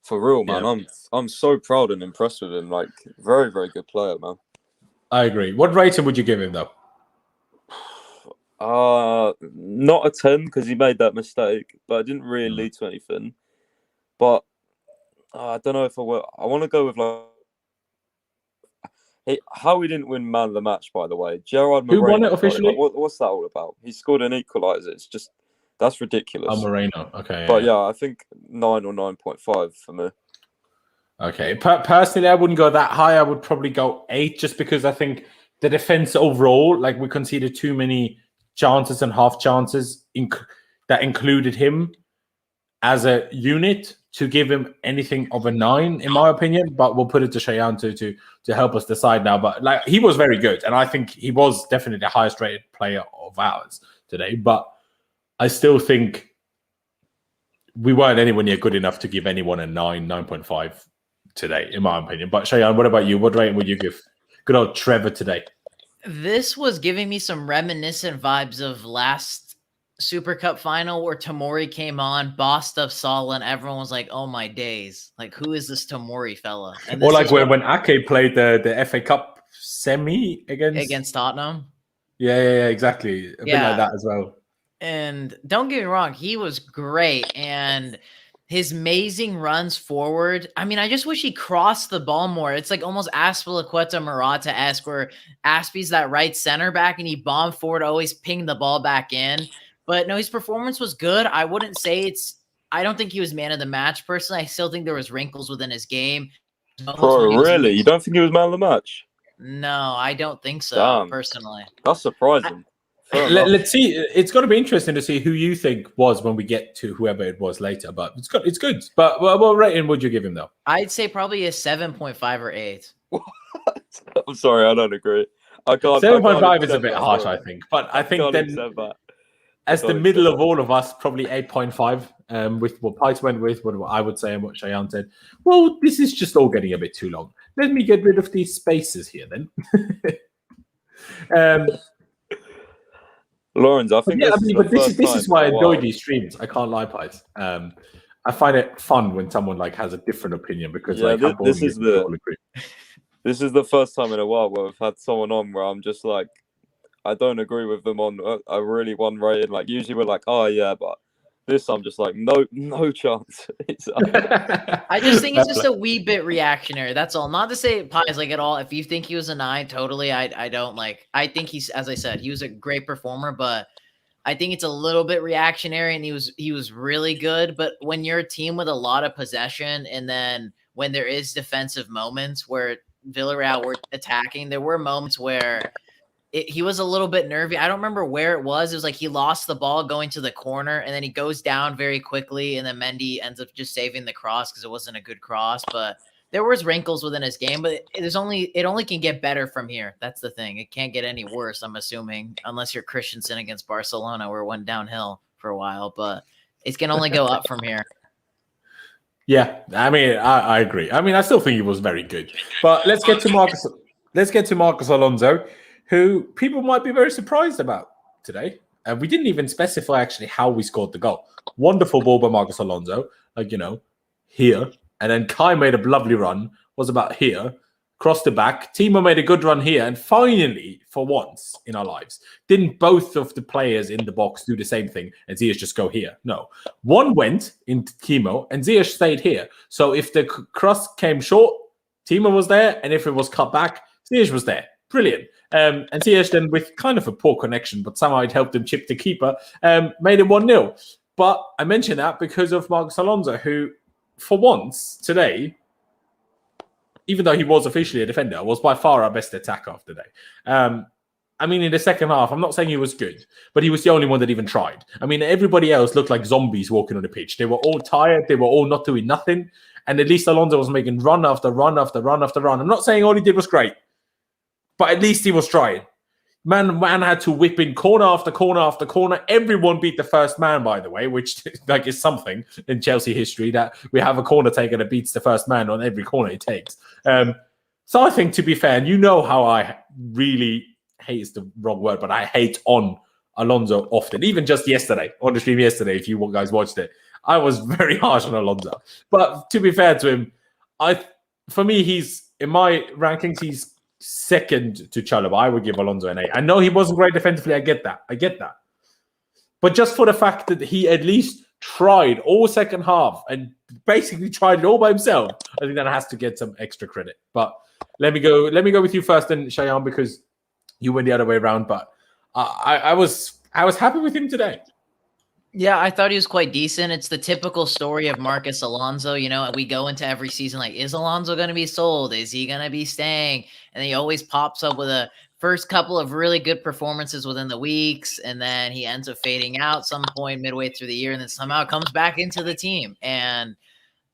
for real, man, I'm so proud and impressed with him. Like, very, very good player, man. I agree. What rating would you give him, though? Not a 10 because he made that mistake, but it didn't really lead to anything. But I don't know if I will. I want to go with how he didn't win man of the match, by the way. Gerard Moreno. Who won it officially? What's that all about? He scored an equaliser. It's just, that's ridiculous. Oh, Moreno. Okay. But yeah, I think 9 or 9.5 for me. Okay. Personally, I wouldn't go that high. I would probably go 8 just because I think the defense overall, like, we conceded too many chances and half chances that included him as a unit to give him anything of a 9, in my opinion. But we'll put it to Cheyenne to help us decide now. But like, he was very good, and I think he was definitely the highest rated player of ours today. But I still think we weren't anywhere near good enough to give anyone a 9.5 today, in my opinion. But Cheyenne, what about you? What rating would you give good old Trevor today? This was giving me some reminiscent vibes of last Super Cup final where Tomori came on, bossed up Salah, and everyone was like, "Oh my days! Like, who is this Tomori fella?" And or like when Ake played the FA Cup semi against Tottenham. Yeah, exactly. A bit like that as well. And don't get me wrong, he was great, and his amazing runs forward. I mean, I just wish he crossed the ball more. It's like almost Azpilicueta Morata-esque, where Aspie's that right center back and he bombed forward, always pinged the ball back in. But no, his performance was good. I wouldn't say I don't think he was man of the match personally. I still think there was wrinkles within his game. Bro, really? You don't think he was man of the match? No, I don't think so, personally. That's surprising. Let's see. It's going to be interesting to see who you think was when we get to whoever it was later. But it's good. But what rating would you give him, though? I'd say probably a 7.5 or 8. What? I'm sorry, I don't agree. I can't. 7.5 is a bit harsh, I think. But I think then, as the middle of all of us, probably 8.5. With what Pikes went with, what I would say, and what Cheyenne said. Well, this is just all getting a bit too long. Let me get rid of these spaces here, then. Laurenz, I think this is why I enjoy these streams. I can't lie, Pies. I find it fun when someone like has a different opinion because this is the first time in a while where we've had someone on where I'm just like, I don't agree with them on a really one rating. Like, usually we're like, oh yeah, but this I'm just like, no chance. I just think it's just a wee bit reactionary. That's all. Not to say Pies like at all. If you think he was a 9, totally. I don't like. I think he's, as I said, he was a great performer, but I think it's a little bit reactionary, and he was really good. But when you're a team with a lot of possession, and then when there is defensive moments where Villarreal were attacking, there were moments where he was a little bit nervy. I don't remember where it was. It was like he lost the ball going to the corner, and then he goes down very quickly, and then Mendy ends up just saving the cross because it wasn't a good cross. But there was wrinkles within his game, but it only can get better from here. That's the thing. It can't get any worse, I'm assuming, unless you're Christensen against Barcelona, where it went downhill for a while. But it can only go up from here. Yeah, I mean, I agree. I mean, I still think he was very good. But let's get to Marcus. Let's get to Marcos Alonso, who people might be very surprised about today. And we didn't even specify actually how we scored the goal. Wonderful ball by Marcos Alonso, here. And then Kai made a lovely run, was about here, crossed the back. Timo made a good run here. And finally, for once in our lives, didn't both of the players in the box do the same thing and Ziyech just go here? No. One went into Timo and Ziyech stayed here. So if the cross came short, Timo was there. And if it was cut back, Ziyech was there. Brilliant. And Ziyech then, with kind of a poor connection, but somehow it helped him chip the keeper, made it 1-0. But I mention that because of Marcos Alonso, who, for once today, even though he was officially a defender, was by far our best attacker of the day. I mean, in the second half, I'm not saying he was good, but he was the only one that even tried. I mean, everybody else looked like zombies walking on the pitch. They were all tired. They were all not doing nothing. And at least Alonso was making run after run after run after run. I'm not saying all he did was great, but at least he was trying. Man had to whip in corner after corner after corner. Everyone beat the first man, by the way, which like is something in Chelsea history, that we have a corner taker that beats the first man on every corner he takes. So I think, to be fair, and you know how I really hate is the wrong word, but I hate on Alonso often. Even just yesterday, on the stream yesterday, if you guys watched it, I was very harsh on Alonso. But to be fair to him, for me, he's in my rankings, he's second to Chalobah. I would give Alonso an 8. I know he wasn't great defensively. I get that. But just for the fact that he at least tried all second half and basically tried it all by himself, I think that has to get some extra credit. But let me go with you first, then Shayan, because you went the other way around. But I was happy with him today. Yeah, I thought he was quite decent. It's the typical story of Marcos Alonso. You know, we go into every season like, is Alonso going to be sold? Is he going to be staying? And he always pops up with a first couple of really good performances within the weeks, and then he ends up fading out some point midway through the year, and then somehow comes back into the team. And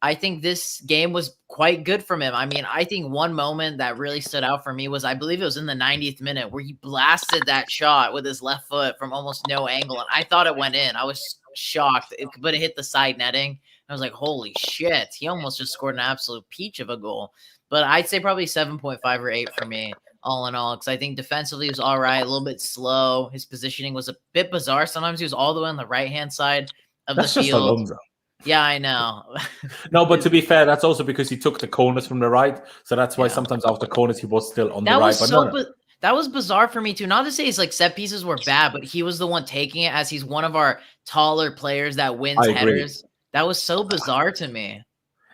I think this game was quite good from him. I mean, I think one moment that really stood out for me was, I believe it was in the 90th minute, where he blasted that shot with his left foot from almost no angle. And I thought it went in. I was shocked, but it hit the side netting. I was like, holy shit. He almost just scored an absolute peach of a goal. But I'd say probably 7.5 or 8 for me, all in all, because I think defensively he was all right, a little bit slow. His positioning was a bit bizarre. Sometimes he was all the way on the right-hand side of the field. That's just Alonso. Yeah, I know. No, but to be fair, that's also because he took the corners from the right. So that's why sometimes after corners, he was still on the right. But that was bizarre for me, too. Not to say it's like set pieces were bad, but he was the one taking it, as he's one of our taller players that wins headers. That was so bizarre to me.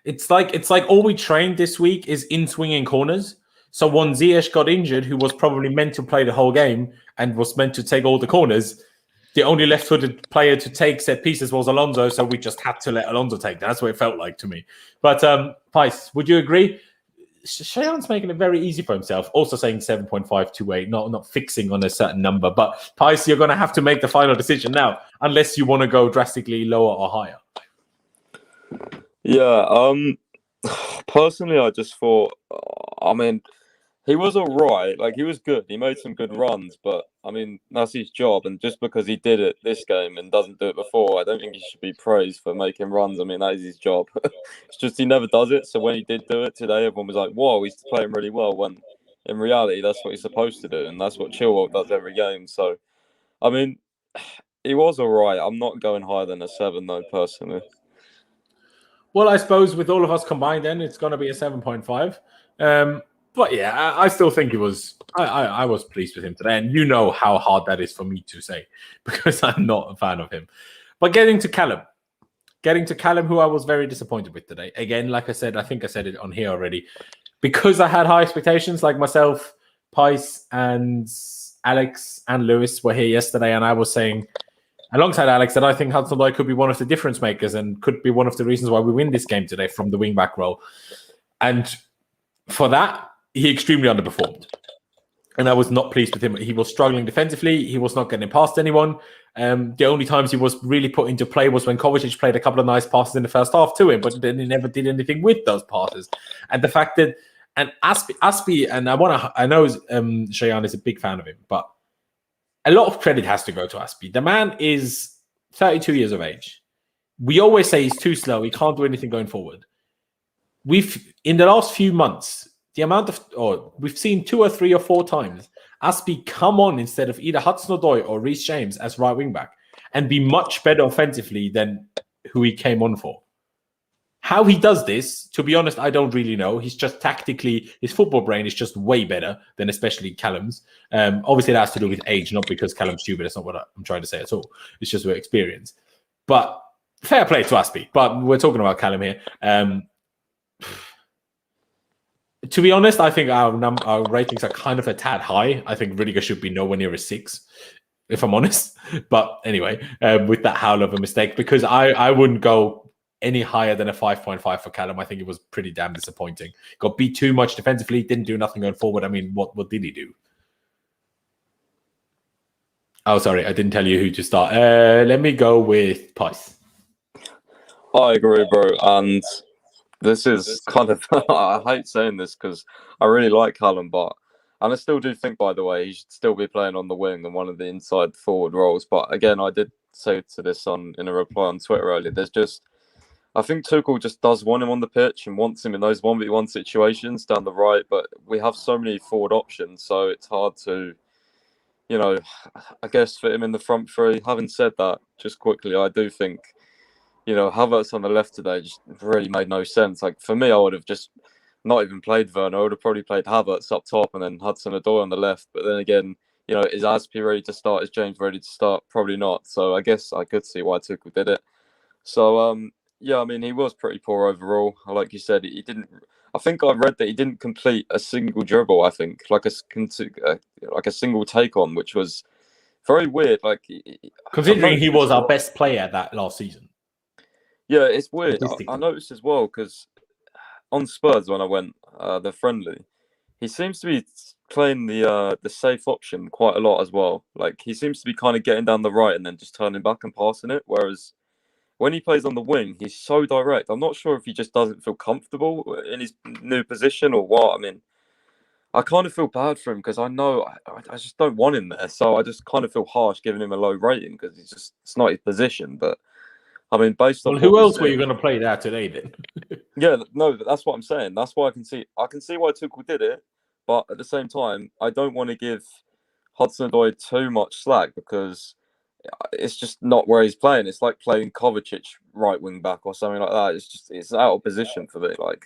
It's like all we trained this week is in swinging corners. So when Ziyech got injured, who was probably meant to play the whole game and was meant to take all the corners, the only left-footed player to take set pieces was Alonso, so we just had to let Alonso take that. That's what it felt like to me. But, Pais, would you agree? Shayan's making it very easy for himself, also saying 7.528, not fixing on a certain number. But, Pais, you're going to have to make the final decision now, unless you want to go drastically lower or higher. Yeah, personally, I just thought, he was all right. Like, he was good. He made some good runs, but, I mean, that's his job. And just because he did it this game and doesn't do it before, I don't think he should be praised for making runs. I mean, that is his job. It's just he never does it. So when he did do it today, everyone was like, whoa, he's playing really well. When in reality, that's what he's supposed to do. And that's what Chilwell does every game. So, I mean, he was all right. I'm not going higher than a 7, though, personally. Well, I suppose with all of us combined, then it's going to be a 7.5. But yeah, I still think it was. I was pleased with him today, and you know how hard that is for me to say because I'm not a fan of him. But getting to Callum, who I was very disappointed with today. Again, like I said, I think I said it on here already, because I had high expectations. Like myself, Pais, and Alex and Lewis were here yesterday, and I was saying, alongside Alex, that I think Hudson-Odoi could be one of the difference makers and could be one of the reasons why we win this game today from the wing-back role. And for that, he extremely underperformed. And I was not pleased with him. He was struggling defensively. He was not getting past anyone. The only times he was really put into play was when Kovacic played a couple of nice passes in the first half to him, but then he never did anything with those passes. And the fact that, and Aspie, and I know Shayan is a big fan of him, but a lot of credit has to go to Aspie. The man is 32 years of age. We always say he's too slow. He can't do anything going forward. In the last few months, we've seen 2 or 3 or 4 times Aspie come on instead of either Hudson-Odoi or Reece James as right wing back and be much better offensively than who he came on for. How he does this, to be honest, I don't really know. He's just tactically, his football brain is just way better than especially Callum's. Obviously, that has to do with age, not because Callum's stupid. That's not what I'm trying to say at all. It's just with experience. But fair play to Aspie. But we're talking about Callum here. To be honest, I think our ratings are kind of a tad high. I think Rudiger should be nowhere near a 6, if I'm honest. But anyway, with that howl of a mistake, because I wouldn't go any higher than a 5.5 for Callum. I think it was pretty damn disappointing. Got beat too much defensively, didn't do nothing going forward. I mean, what did he do? Oh, sorry, I didn't tell you who to start. Let me go with Pys. I agree, bro. And this is kind of, I hate saying this because I really like Callum, and I still do think, by the way, he should still be playing on the wing and one of the inside forward roles. But again, I did say to this in a reply on Twitter earlier, I think Tuchel just does want him on the pitch and wants him in those 1v1 situations down the right, but we have so many forward options, so it's hard to, I guess fit him in the front three. Having said that, just quickly, I do think, Havertz on the left today just really made no sense. Like, for me, I would have just not even played Werner. I would have probably played Havertz up top and then Hudson-Odoi on the left. But then again, is Aspie ready to start? Is James ready to start? Probably not. So I guess I could see why Tuchel did it. So, yeah, I mean, he was pretty poor overall. Like you said, he didn't. I think I read that he didn't complete a single dribble. I think like a single take on, which was very weird. Like, considering he was our best player that last season. Yeah, it's weird. I noticed as well because on Spurs when I went the friendly, he seems to be playing the safe option quite a lot as well. Like, he seems to be kind of getting down the right and then just turning back and passing it, whereas when he plays on the wing, he's so direct. I'm not sure if he just doesn't feel comfortable in his new position or what. I mean, I kind of feel bad for him because I know I just don't want him there. So I just kind of feel harsh giving him a low rating because it's not his position. But I mean, based on who else were you going to play there today then? Yeah, no, that's what I'm saying. That's why I can see why Tuchel did it, but at the same time, I don't want to give Hudson-Odoi too much slack because it's just not where he's playing. It's like playing Kovacic right wing back or something like that. It's out of position for me. Like,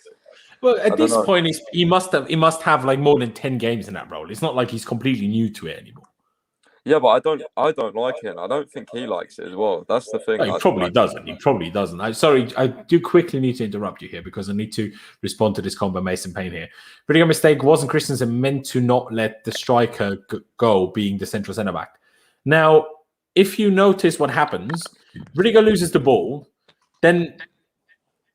well, at this point, he must have like more than 10 games in that role. It's not like he's completely new to it anymore. Yeah, but I don't like it. I don't think he likes it as well. That's the thing. He probably doesn't. He probably doesn't. I do quickly need to interrupt you here because I need to respond to this combo Mason Payne here. Pretty good mistake. Wasn't Christensen meant to not let the striker go, being the central centre back? Now, if you notice what happens, Rudiger loses the ball, then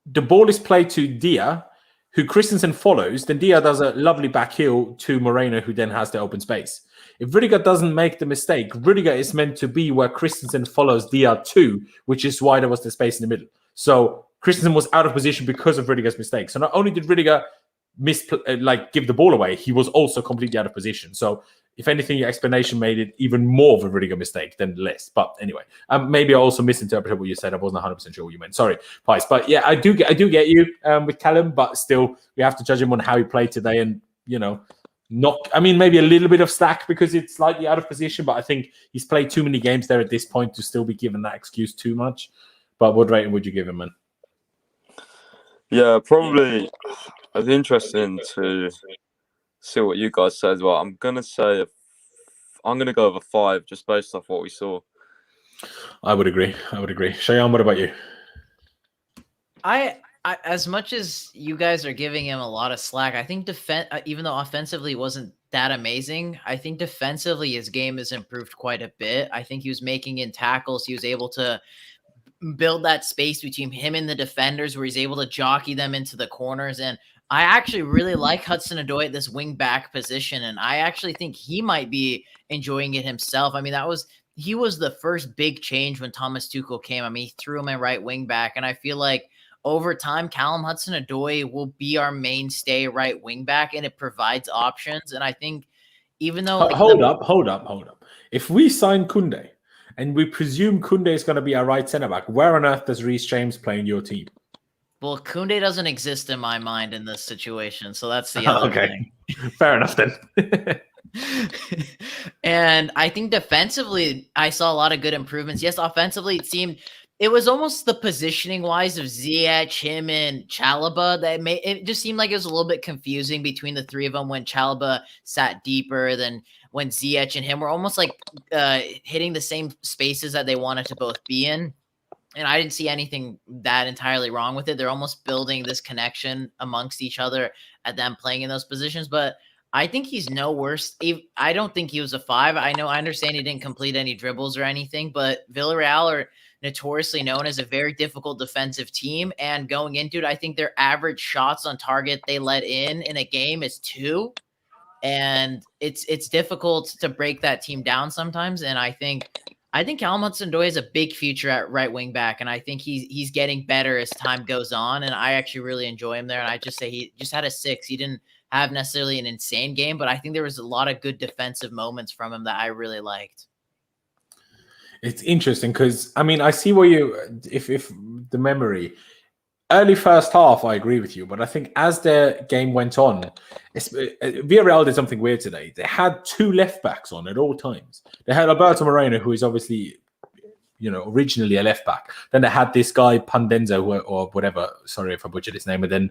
the ball is played to Dia, who Christensen follows. Then Dia does a lovely back heel to Moreno, who then has the open space. If Rudiger doesn't make the mistake, Rudiger is meant to be where Christensen follows Dia to, which is why there was the space in the middle. So Christensen was out of position because of Rudiger's mistake. So not only did Rudiger give the ball away, he was also completely out of position. So if anything, your explanation made it even more of a Rudiger mistake than less. But anyway, maybe I also misinterpreted what you said. I wasn't 100% sure what you meant. Sorry, Pice. But yeah, I do get you with Callum, but still, we have to judge him on how he played today. And, maybe a little bit of slack because it's slightly out of position, but I think he's played too many games there at this point to still be given that excuse too much. But what rating would you give him, man? Yeah, probably. It's interesting to see what you guys say as well. I'm gonna go with a 5 just based off what we saw. I would agree. Cheyenne, what about you? I as much as you guys are giving him a lot of slack, I think even though offensively wasn't that amazing, I think defensively his game has improved quite a bit. I think he was making in tackles. He was able to build that space between him and the defenders where he's able to jockey them into the corners. And I actually really like Hudson-Odoi at this wing back position. And I actually think he might be enjoying it himself. I mean, he was the first big change when Thomas Tuchel came. I mean, he threw him at right wing back. And I feel like over time, Callum Hudson-Odoi will be our mainstay right wing back, and it provides options. And I think even though... Hold up. If we sign Koundé, and we presume Koundé is going to be our right centre-back, where on earth does Reece James play in your team? Well, Koundé doesn't exist in my mind in this situation, so that's the other thing. Fair enough then. And I think defensively, I saw a lot of good improvements. Yes, offensively, it was almost the positioning wise of Ziyech, him, and Chalobah that made it just seemed like it was a little bit confusing between the three of them when Chalobah sat deeper than when Ziyech and him were almost like hitting the same spaces that they wanted to both be in. And I didn't see anything that entirely wrong with it. They're almost building this connection amongst each other at them playing in those positions. But I think he's no worse. I don't think he was a 5. I understand he didn't complete any dribbles or anything, but Villarreal are notoriously known as a very difficult defensive team. And going into it, I think their average shots on target they let in a game is 2. And it's difficult to break that team down sometimes. And I think Callum Hudson-Odoi has a big future at right wing back, and I think he's getting better as time goes on. And I actually really enjoy him there. And I just say he just had a 6. He didn't have necessarily an insane game, but I think there was a lot of good defensive moments from him that I really liked. It's interesting because I see where if the memory. Early first half, I agree with you, but I think as the game went on, Villarreal did something weird today. They had 2 left backs on at all times. They had Alberto Moreno, who is obviously, originally a left back. Then they had this guy Pandenza, or whatever. Sorry if I butchered his name. And then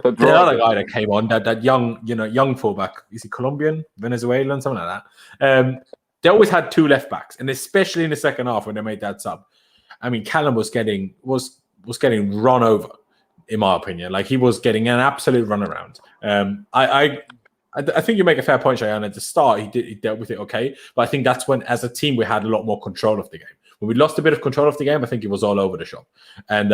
the other guy that came on, that young fullback. Is he Colombian, Venezuelan, something like that? They always had 2 left backs, and especially in the second half when they made that sub. Callum was getting run over, in my opinion. Like, he was getting an absolute runaround. I think you make a fair point, Cheyenne. At the start, he dealt with it okay, but I think that's when, as a team, we had a lot more control of the game. When we lost a bit of control of the game, I think it was all over the shop. And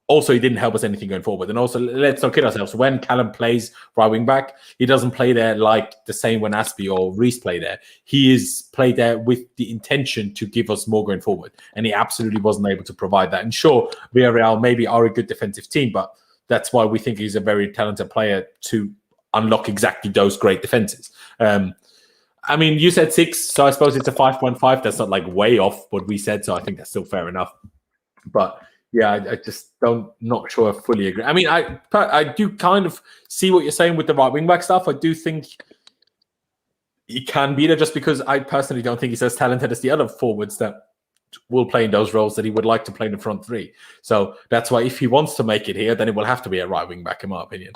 also, he didn't help us anything going forward. And also, let's not kid ourselves. When Callum plays right wing back, he doesn't play there like the same when Aspie or Reece play there. He is played there with the intention to give us more going forward. And he absolutely wasn't able to provide that. And sure, Villarreal maybe are a good defensive team, but that's why we think he's a very talented player to unlock exactly those great defenses. You said 6, so I suppose it's a 5.5. That's not like way off what we said, so I think that's still fair enough. But yeah, I just not sure I fully agree. I do kind of see what you're saying with the right wing back stuff. I do think he can be there, just because I personally don't think he's as talented as the other forwards that will play in those roles that he would like to play in the front 3. So that's why if he wants to make it here, then it will have to be a right wing back, in my opinion.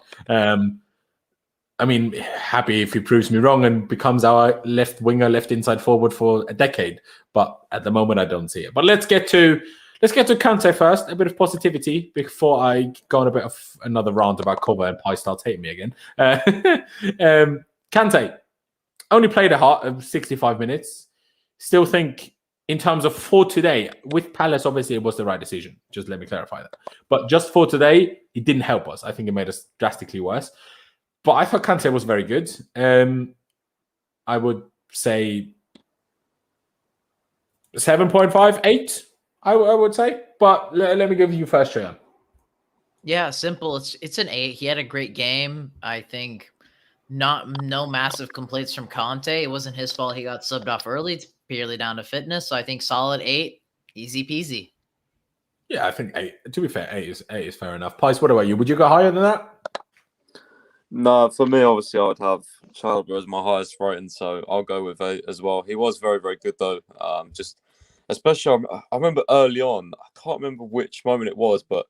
Happy if he proves me wrong and becomes our left winger, left inside forward for a decade. But at the moment, I don't see it. But let's get to Kante first. A bit of positivity before I go on a bit of another rant about cover and Pi starts hating me again. Kante only played a 65 minutes. Still think, in terms of for today, with Palace, obviously it was the right decision. Just let me clarify that. But just for today, it didn't help us. I think it made us drastically worse. But I thought Kante was very good. I would say 7.5, 8. I would say, but let me give you first, Treyan. Yeah, simple. It's an 8. He had a great game. I think no massive complaints from Conte. It wasn't his fault he got subbed off early. It's purely down to fitness. So I think solid 8, easy peasy. Yeah, I think 8. To be fair, 8 is fair enough. Pice, what about you? Would you go higher than that? No, for me, obviously, I would have Chalobah as my highest rating, so I'll go with 8 as well. He was very, very good, though. Especially, I remember early on, I can't remember which moment it was, but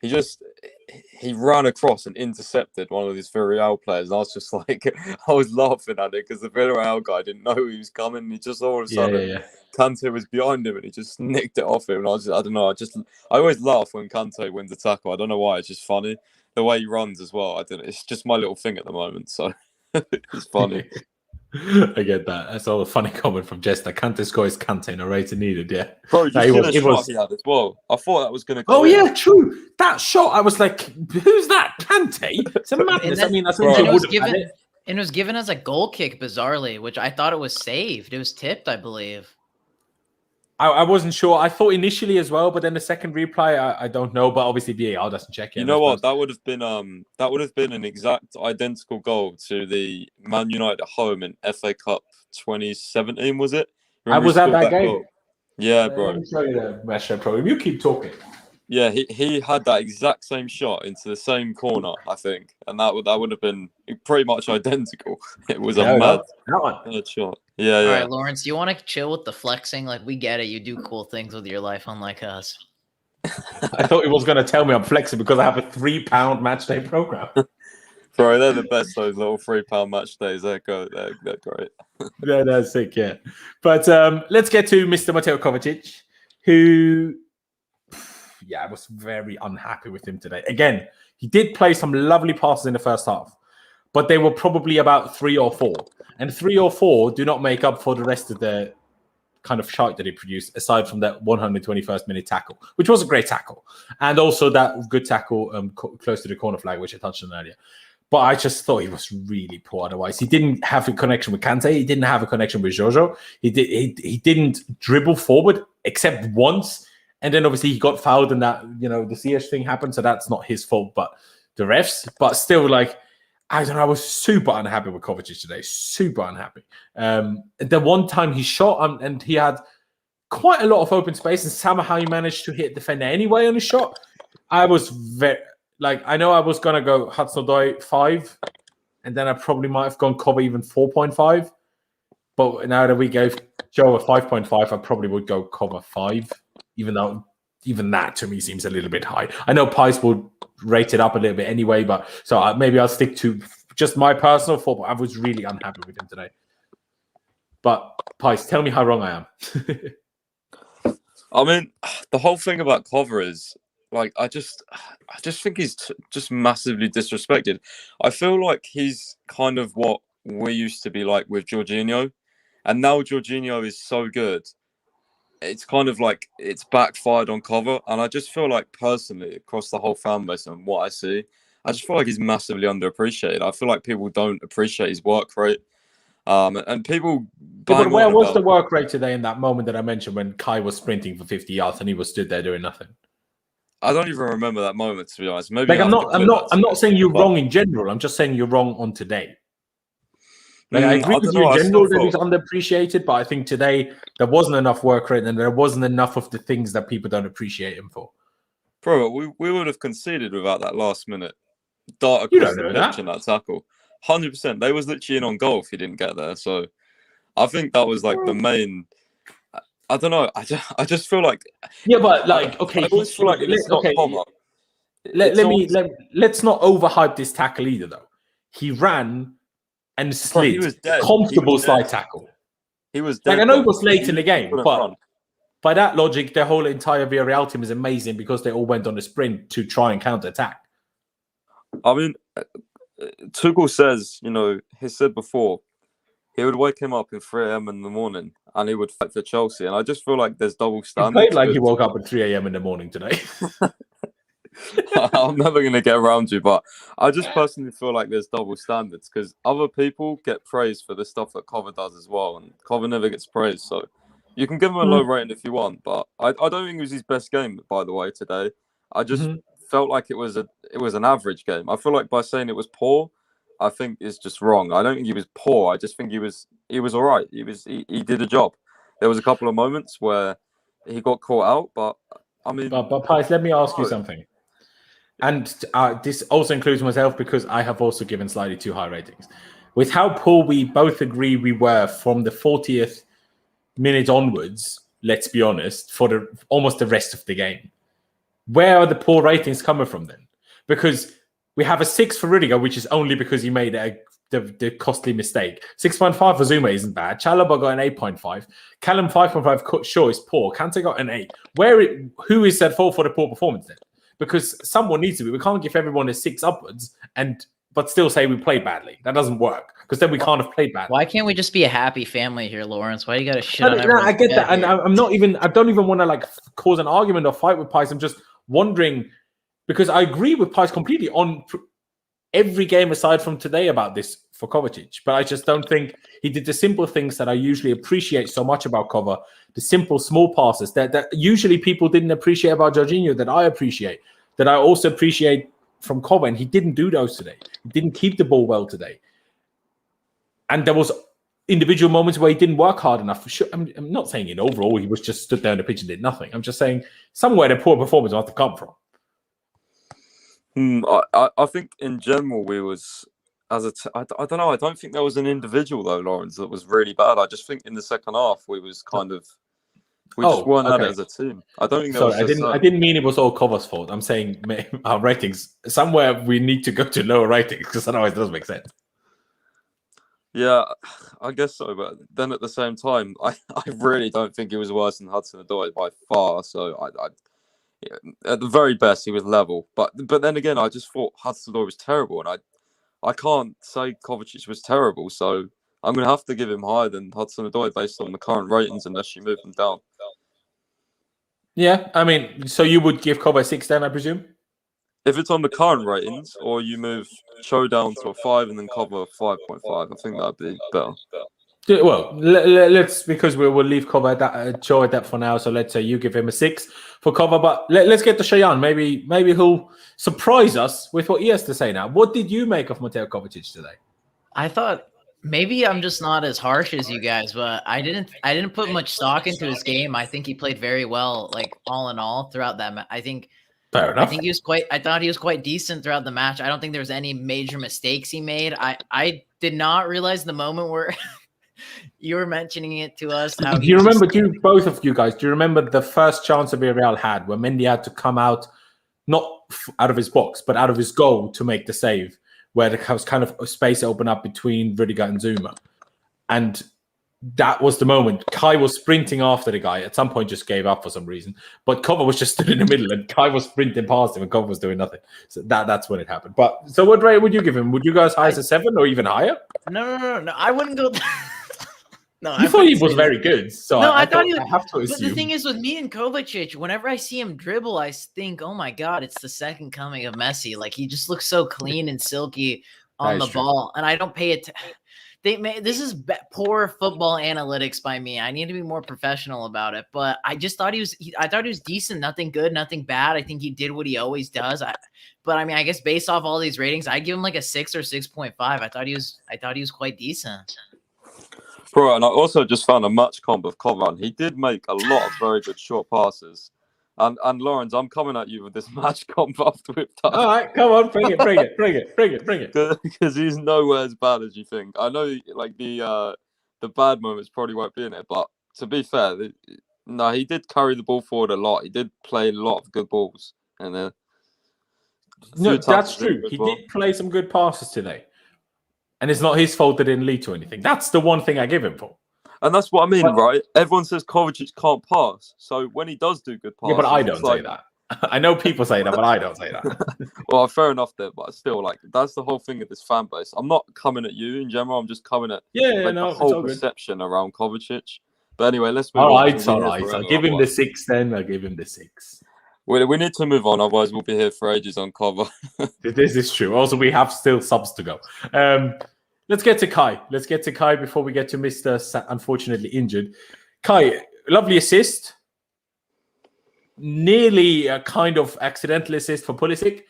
he ran across and intercepted one of these Villarreal players. And I was just like, I was laughing at it because the Villarreal guy didn't know he was coming. He just all of a sudden, Kante was behind him and he just nicked it off him. And I don't know. I always laugh when Kante wins a tackle. I don't know why. It's just funny. The way he runs as well. I don't know. It's just my little thing at the moment. So it's funny. I get that. That's all a funny comment from Jester. Kante scores Kante, no rating needed. Yeah, bro, you see the shot he had as well. I thought that was going to go. Oh in. Yeah, true. That shot, I was like, "Who's that? Kante?" It's a madness. That's it was given as a goal kick, bizarrely, which I thought it was saved. It was tipped, I believe. I wasn't sure. I thought initially as well, but then the second replay, I don't know. But obviously VAR doesn't check it. You know what? That would have been an exact identical goal to the Man United at home in FA Cup 2017. Was it? I was at that game. Goal? Yeah, bro. Let me show you the match program. You keep talking. Yeah, he had that exact same shot into the same corner, I think, and that would have been pretty much identical. It was a mad shot. Yeah, All yeah. right, Lawrence, you want to chill with the flexing? Like, we get it. You do cool things with your life, unlike us. I thought he was going to tell me I'm flexing because I have a £3 match day program. Bro, they're the best. Those little £3 match days. They're great. Yeah, that's sick. Yeah, but let's get to Mr. Mateo Kovacic, who. Yeah, I was very unhappy with him today. Again, he did play some lovely passes in the first half, but they were probably about 3 or 4. And 3 or 4 do not make up for the rest of the kind of shite that he produced, aside from that 121st minute tackle, which was a great tackle. And also that good tackle close to the corner flag, which I touched on earlier. But I just thought he was really poor otherwise. He didn't have a connection with Kante. He didn't have a connection with Jojo. He didn't dribble forward except once. And then obviously he got fouled and that, the Ziyech thing happened. So that's not his fault, but the refs. But still, I don't know. I was super unhappy with Kovacic today. Super unhappy. The one time he shot and he had quite a lot of open space and somehow he managed to hit defender anyway on his shot. I was very, I know I was going to go Hudson-Odoi 5 and then I probably might have gone Koba even 4.5. But now that we gave Joe a 5.5, I probably would go Koba 5. Even though that to me seems a little bit high. I know Pys will rate it up a little bit anyway, but so maybe I'll stick to just my personal thought. But I was really unhappy with him today. But Pys, tell me how wrong I am. I mean, the whole thing about Cover is I just think he's just massively disrespected. I feel like he's kind of what we used to be like with Jorginho, and now Jorginho is so good. It's kind of it's backfired on Cover, and I just feel like personally across the whole fan base and what I see, I just feel like he's massively underappreciated. I feel like people don't appreciate his work rate, and people. But where was the work rate today in that moment that I mentioned when Kai was sprinting for 50 yards and he was stood there doing nothing? I don't even remember that moment, to be honest. Maybe I'm not saying you're wrong in general. I'm just saying you're wrong on today. I agree with you in general that he's underappreciated, but I think today there wasn't enough work rate and there wasn't enough of the things that people don't appreciate him for. Bro, we would have conceded without that last minute dart across the pitch in that tackle. 100%. They was literally in on goal if he didn't get there. So I think that was the main. I don't know. I just feel like. Yeah, but okay. I always feel like it's not Cover. Let's not overhype this tackle either, though. He ran and slid. He was dead. Comfortable slide tackle. He was dead. I know it was late in the game, but by that logic, the whole entire Villarreal team is amazing because they all went on a sprint to try and counter-attack. I mean, Tuchel says, he said before, he would wake him up at 3 a.m. in the morning and he would fight for Chelsea. And I just feel like there's double standards. He played he woke up at 3 a.m. in the morning today. I'm never going to get around you, but I just personally feel like there's double standards because other people get praised for the stuff that Cover does as well, and Cover never gets praised. So you can give him a low rating if you want, but I don't think it was his best game, by the way, today. I just felt like it was an average game. I feel like by saying it was poor, I think is just wrong. I don't think he was poor. I just think he was all right. He did a job. There was a couple of moments where he got caught out, but I mean, but Pies, let me ask you something. And this also includes myself because I have also given slightly too high ratings. With how poor we both agree we were from the 40th minute onwards, let's be honest, for almost the rest of the game. Where are the poor ratings coming from then? Because we have a 6 for Rudiger, which is only because he made the costly mistake. 6.5 for Zuma isn't bad. Chalobah got an 8.5. Callum 5.5, sure, is poor. Kante got an 8. Who is at fault for the poor performance then? Because someone needs to be. We can't give everyone a 6 upwards but still say we played badly. That doesn't work because then we can't have played badly. Why can't we just be a happy family here, Lawrence? Why do you got to shit on everyone? I get that, and I don't even want to cause an argument or fight with Pies. I'm just wondering because I agree with Pies completely on every game aside from today about this for Kovacic, but I just don't think he did the simple things that I usually appreciate so much about Kova, the simple small passes that usually people didn't appreciate about Jorginho that I appreciate, that I also appreciate from Kova, and he didn't do those today. He didn't keep the ball well today. And there was individual moments where he didn't work hard enough. Sure, I'm not saying in overall he was just stood there on the pitch and did nothing. I'm just saying somewhere the poor performance must have come from. I think in general we was I don't know. I don't think there was an individual though, Laurenz, that was really bad. I just think in the second half we was kind of just weren't at it as a team. I don't think there was. I didn't mean it was all Cover's fault. I'm saying our ratings somewhere we need to go to lower ratings because otherwise it doesn't make sense. Yeah, I guess so. But then at the same time, I really don't think he was worse than Hudson-Odoi by far. So at the very best, he was level. But then again, I just thought Hudson-Odoi was terrible, and I can't say Kovacic was terrible. So I'm going to have to give him higher than Hudson-Odoi based on the current ratings, unless you move them down. Yeah, I mean, so you would give Kovacic 6 then, I presume? If it's on the current ratings, or you move Cho down to a 5 and then cover 5.5, I think that'd be better. Well, let's because we'll leave Cover at Cho at that for now. So let's say you give him a 6 for Cover, but let's get to Cheyenne. Maybe he'll surprise us with what he has to say now. What did you make of Mateo Kovacic today? I thought maybe I'm just not as harsh as you guys, but I didn't put much stock into his game. I think he played very well, like all in all throughout that. I think. Fair enough. I thought he was quite decent throughout the match. I don't think there was any major mistakes he made. I did not realize the moment where you were mentioning it to us. How do you remember? Both of you guys? Do you remember the first chance that Villarreal had, where Mendy had to come out, not out of his box, but out of his goal to make the save, where there was kind of a space open up between Rudiger and Zuma, and that was the moment. Kai was sprinting after the guy. At some point, just gave up for some reason. But Cover was just stood in the middle, and Kai was sprinting past him, and Cover was doing nothing. So that's when it happened. But so, what rate would you give him? Would you guys high as a 7 or even higher? No. I wouldn't go. No, I thought he was very good. So no, I thought he was. I have to assume. But the thing is, with me and Kovacic, whenever I see him dribble, I think, "Oh my God, it's the second coming of Messi." Like he just looks so clean and silky on the ball, and I don't pay it. This is poor football analytics by me. I need to be more professional about it. But I just thought I thought he was decent. Nothing good, nothing bad. I think he did what he always does. But I mean, I guess based off all these ratings, I give him like a 6 or 6.5. I thought he was quite decent. Bro, and I also just found a match comp of Kovan. He did make a lot of very good short passes. And Laurenz, I'm coming at you with this match comp after we've done. All right, come on, bring it. Because he's nowhere as bad as you think. I know, like the bad moments probably won't be in it, but to be fair, no, he did carry the ball forward a lot. He did play a lot of good balls, and no, that's true. He did play some good passes today, and it's not his fault that didn't lead to anything. That's the one thing I give him for. And that's what I mean, right? Everyone says Kovacic can't pass. So when he does do good passes... Yeah, but I don't say that. I know people say that, but I don't say that. Well, fair enough there, but still, like, that's the whole thing of this fan base. I'm not coming at you in general. I'm just coming at the whole perception around Kovacic. But anyway, let's move on. All right. I'll give him the 6 then. I'll give him the 6. We need to move on, otherwise we'll be here for ages on cover. This is true. Also, we have still subs to go. Let's get to Kai. Before we get to Mr. Unfortunately injured. Kai, lovely assist. Nearly a kind of accidental assist for Pulisic,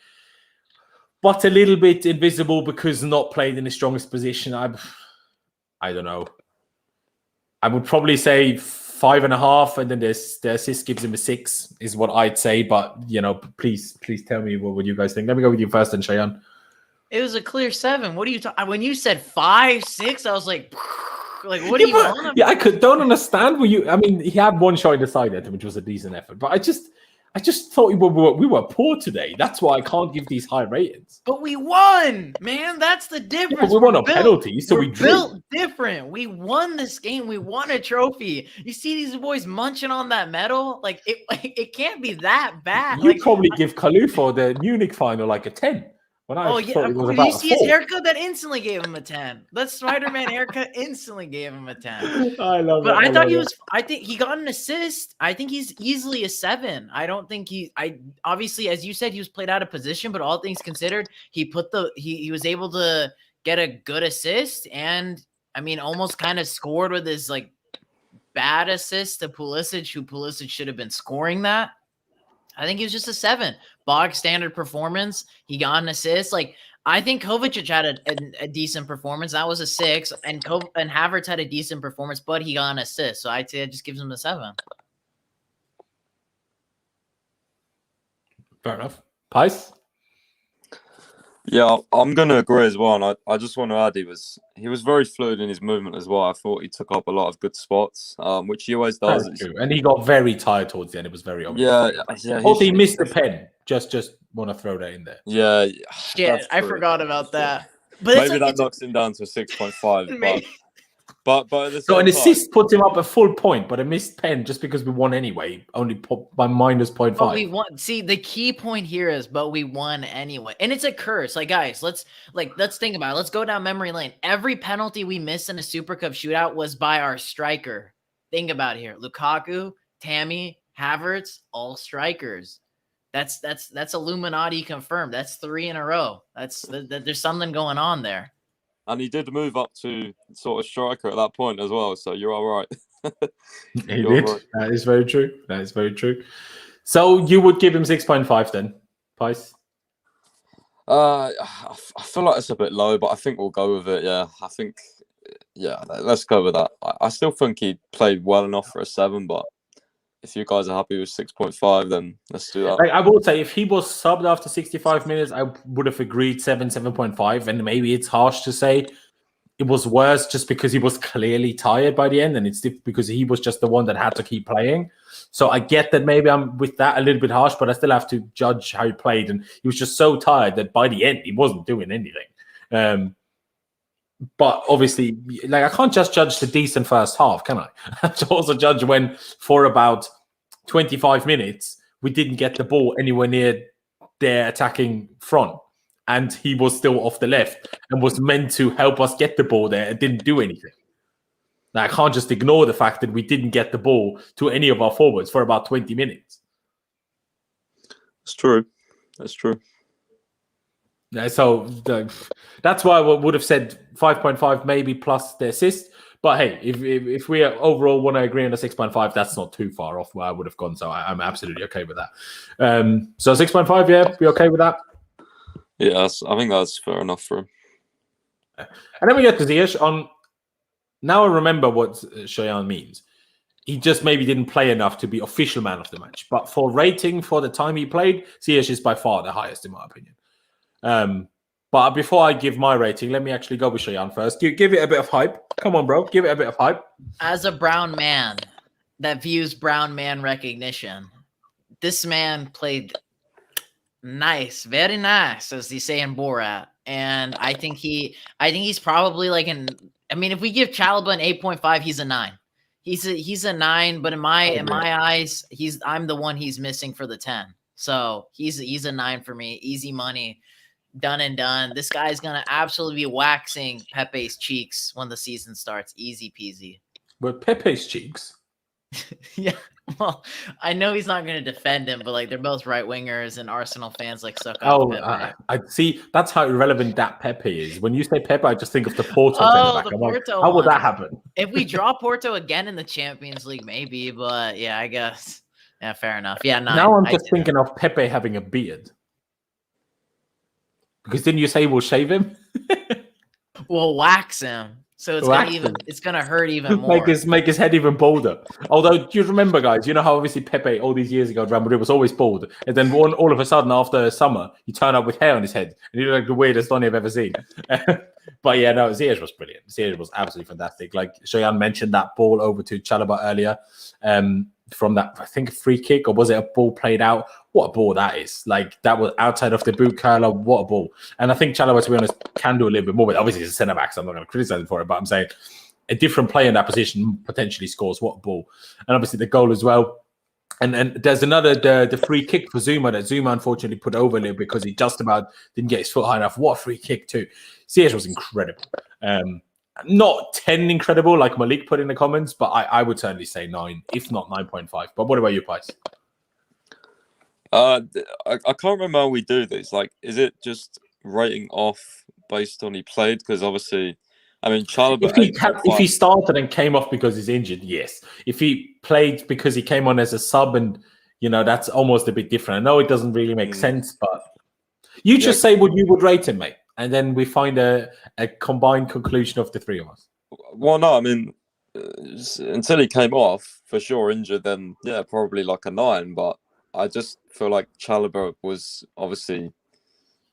but a little bit invisible because not played in the strongest position. I don't know. I would probably say 5.5, and then the assist gives him a 6 is what I'd say. But please tell me what you guys think. Let me go with you first, and Cheyenne. It was a clear 7. What are you talking? When you said 5, 6, I was like, what do you want? Yeah, don't understand. I mean, he had one shot in the side at him, which was a decent effort. But I just thought we were poor today. That's why I can't give these high ratings. But we won, man. That's the difference. Yeah, we won a penalty, so we built different. We won this game. We won a trophy. You see these boys munching on that medal? Like it can't be that bad. You probably give Kalou for the Munich final like a 10. Did you see his haircut? That instantly gave him a 10. That Spider-Man haircut instantly gave him a 10. I love it. But I think he got an assist. I think he's easily a 7. I don't think obviously, as you said, he was played out of position, but all things considered, he was able to get a good assist, and I mean, almost kind of scored with his like bad assist to Pulisic, who Pulisic should have been scoring that. I think he was just a 7. Bog standard performance. He got an assist. Like, I think Kovacic had a decent performance. That was a 6, and Havertz had a decent performance, but he got an assist. So I'd say it just gives him a 7. Fair enough. Pice? Yeah, I'm going to agree as well. And I just want to add, he was very fluid in his movement as well. I thought he took up a lot of good spots, which he always does. And he got very tired towards the end. It was very obvious. Yeah. Also, he missed the pen. Just want to throw that in there. Yeah. Shit, I forgot about that. But maybe that knocks him down to a 6.5. But at the same so an time, assist puts him up a full point, but a missed pen just because we won anyway, only by minus 0.5. But we won. See, the key point here is, but we won anyway, and it's a curse. Like, guys, let's think about it. Let's go down memory lane. Every penalty we missed in a Super Cup shootout was by our striker. Think about it here: Lukaku, Tammy, Havertz, all strikers. That's Illuminati confirmed. That's 3 in a row. There's something going on there. And he did move up to sort of striker at that point as well. So you're all right. He did. Right. That is very true. So you would give him 6.5 then, Pice? I feel like it's a bit low, but I think we'll go with it. Yeah, let's go with that. I still think he played well enough for a 7, but if you guys are happy with 6.5, then let's do that. Like, I will say, if he was subbed after 65 minutes, I would have agreed 7.5. And maybe it's harsh to say it was worse just because he was clearly tired by the end, and it's because he was just the one that had to keep playing. So I get that maybe I'm with that a little bit harsh, but I still have to judge how he played. And he was just so tired that by the end, he wasn't doing anything. But obviously, like, I can't just judge the decent first half, can I? I have to also judge when, for about 25 minutes, we didn't get the ball anywhere near their attacking front. And he was still off the left and was meant to help us get the ball there and didn't do anything. Now, I can't just ignore the fact that we didn't get the ball to any of our forwards for about 20 minutes. That's true. So that's why I would have said 5.5 maybe plus the assist. But hey, if we overall want to agree on a 6.5, that's not too far off where I would have gone. So I'm absolutely okay with that. So 6.5, yeah, be okay with that? Yes, I think that's fair enough for him. And then we get to Ziyech. Now I remember what Cheyenne means. He just maybe didn't play enough to be official man of the match. But for rating for the time he played, Ziyech is by far the highest in my opinion. But before I give my rating, let me actually go with Cheyenne first. Give it a bit of hype. Come on, bro. Give it a bit of hype. As a brown man that views brown man recognition, this man played nice, very nice, as they say in Borat. And I think he's probably like if we give Chalobah an 8.5, he's a 9. He's a 9, but in my eyes, I'm the one he's missing for the 10. So he's a 9 for me. Easy money. Done and done. This guy's gonna absolutely be waxing Pepe's cheeks when the season starts. Easy peasy. But Pepe's cheeks? Yeah. Well, I know he's not going to defend him, but like they're both right wingers, and Arsenal fans like suck up. I see. That's how irrelevant that Pepe is. When you say Pepe, I just think of the Porto. The Porto. How would that happen? If we draw Porto again in the Champions League, maybe. But yeah, I guess. Yeah, fair enough. Yeah, 9. Now I'm just thinking of Pepe having a beard. Because didn't you say we'll shave him? We'll wax him. So it's gonna hurt even more. Make his head even bolder. Although, do you remember, guys? You know how obviously Pepe all these years ago, Real Madrid was always bald, and then all of a sudden after summer, he turned up with hair on his head, and he looked like the weirdest Donny I've ever seen. But yeah, no, Ziyech was brilliant. Ziyech was absolutely fantastic. Like Cheyenne mentioned, that ball over to Chalobah earlier, from that, I think, a free kick, or was it a ball played out? What a ball that is. Like, that was outside of the boot curler. What a ball. And I think Chalobah, to be honest, can do a little bit more. But obviously, he's a centre-back, so I'm not going to criticise him for it. But I'm saying a different player in that position potentially scores. What a ball. And obviously, the goal as well. And there's another, the free kick for Zuma that Zuma unfortunately put over a little because he just about didn't get his foot high enough. What a free kick too. Ziyech was incredible. Not 10 incredible like Malik put in the comments, but I would certainly say 9, if not 9.5. But what about you, Pice? I can't remember how we do this. Like, is it just rating off based on he played? Because obviously, I mean, Chalobah. If he started and came off because he's injured, yes. If he played because he came on as a sub, and that's almost a bit different. I know it doesn't really make sense, but you just say what you would rate him, mate. and then we find a combined conclusion of the three of us. Well, no, I mean, until he came off, for sure injured, then yeah, probably like a 9. But I just feel like Chalobah was obviously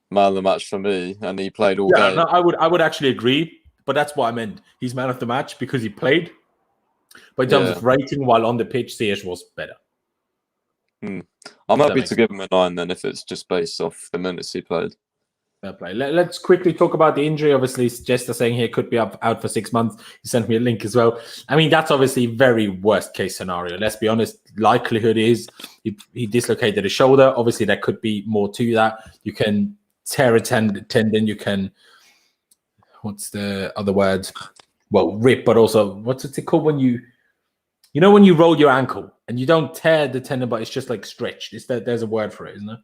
man of the match for me, and he played all day. No, I would actually agree, but that's what I meant. He's man of the match because he played. But in terms of rating while on the pitch, Ziyech was better. I'm happy to give him a 9 then if it's just based off the minutes he played. Fair play. Let's quickly talk about the injury. Obviously, Jester saying here could be out for 6 months. He sent me a link as well. I mean, that's obviously very worst case scenario. Let's be honest. Likelihood is he dislocated his shoulder. Obviously, there could be more to that. You can tear a tendon. You can, what's the other word? Well, rip, but also, what's it called when you when you roll your ankle and you don't tear the tendon, but it's just like stretched. There's a word for it, isn't there?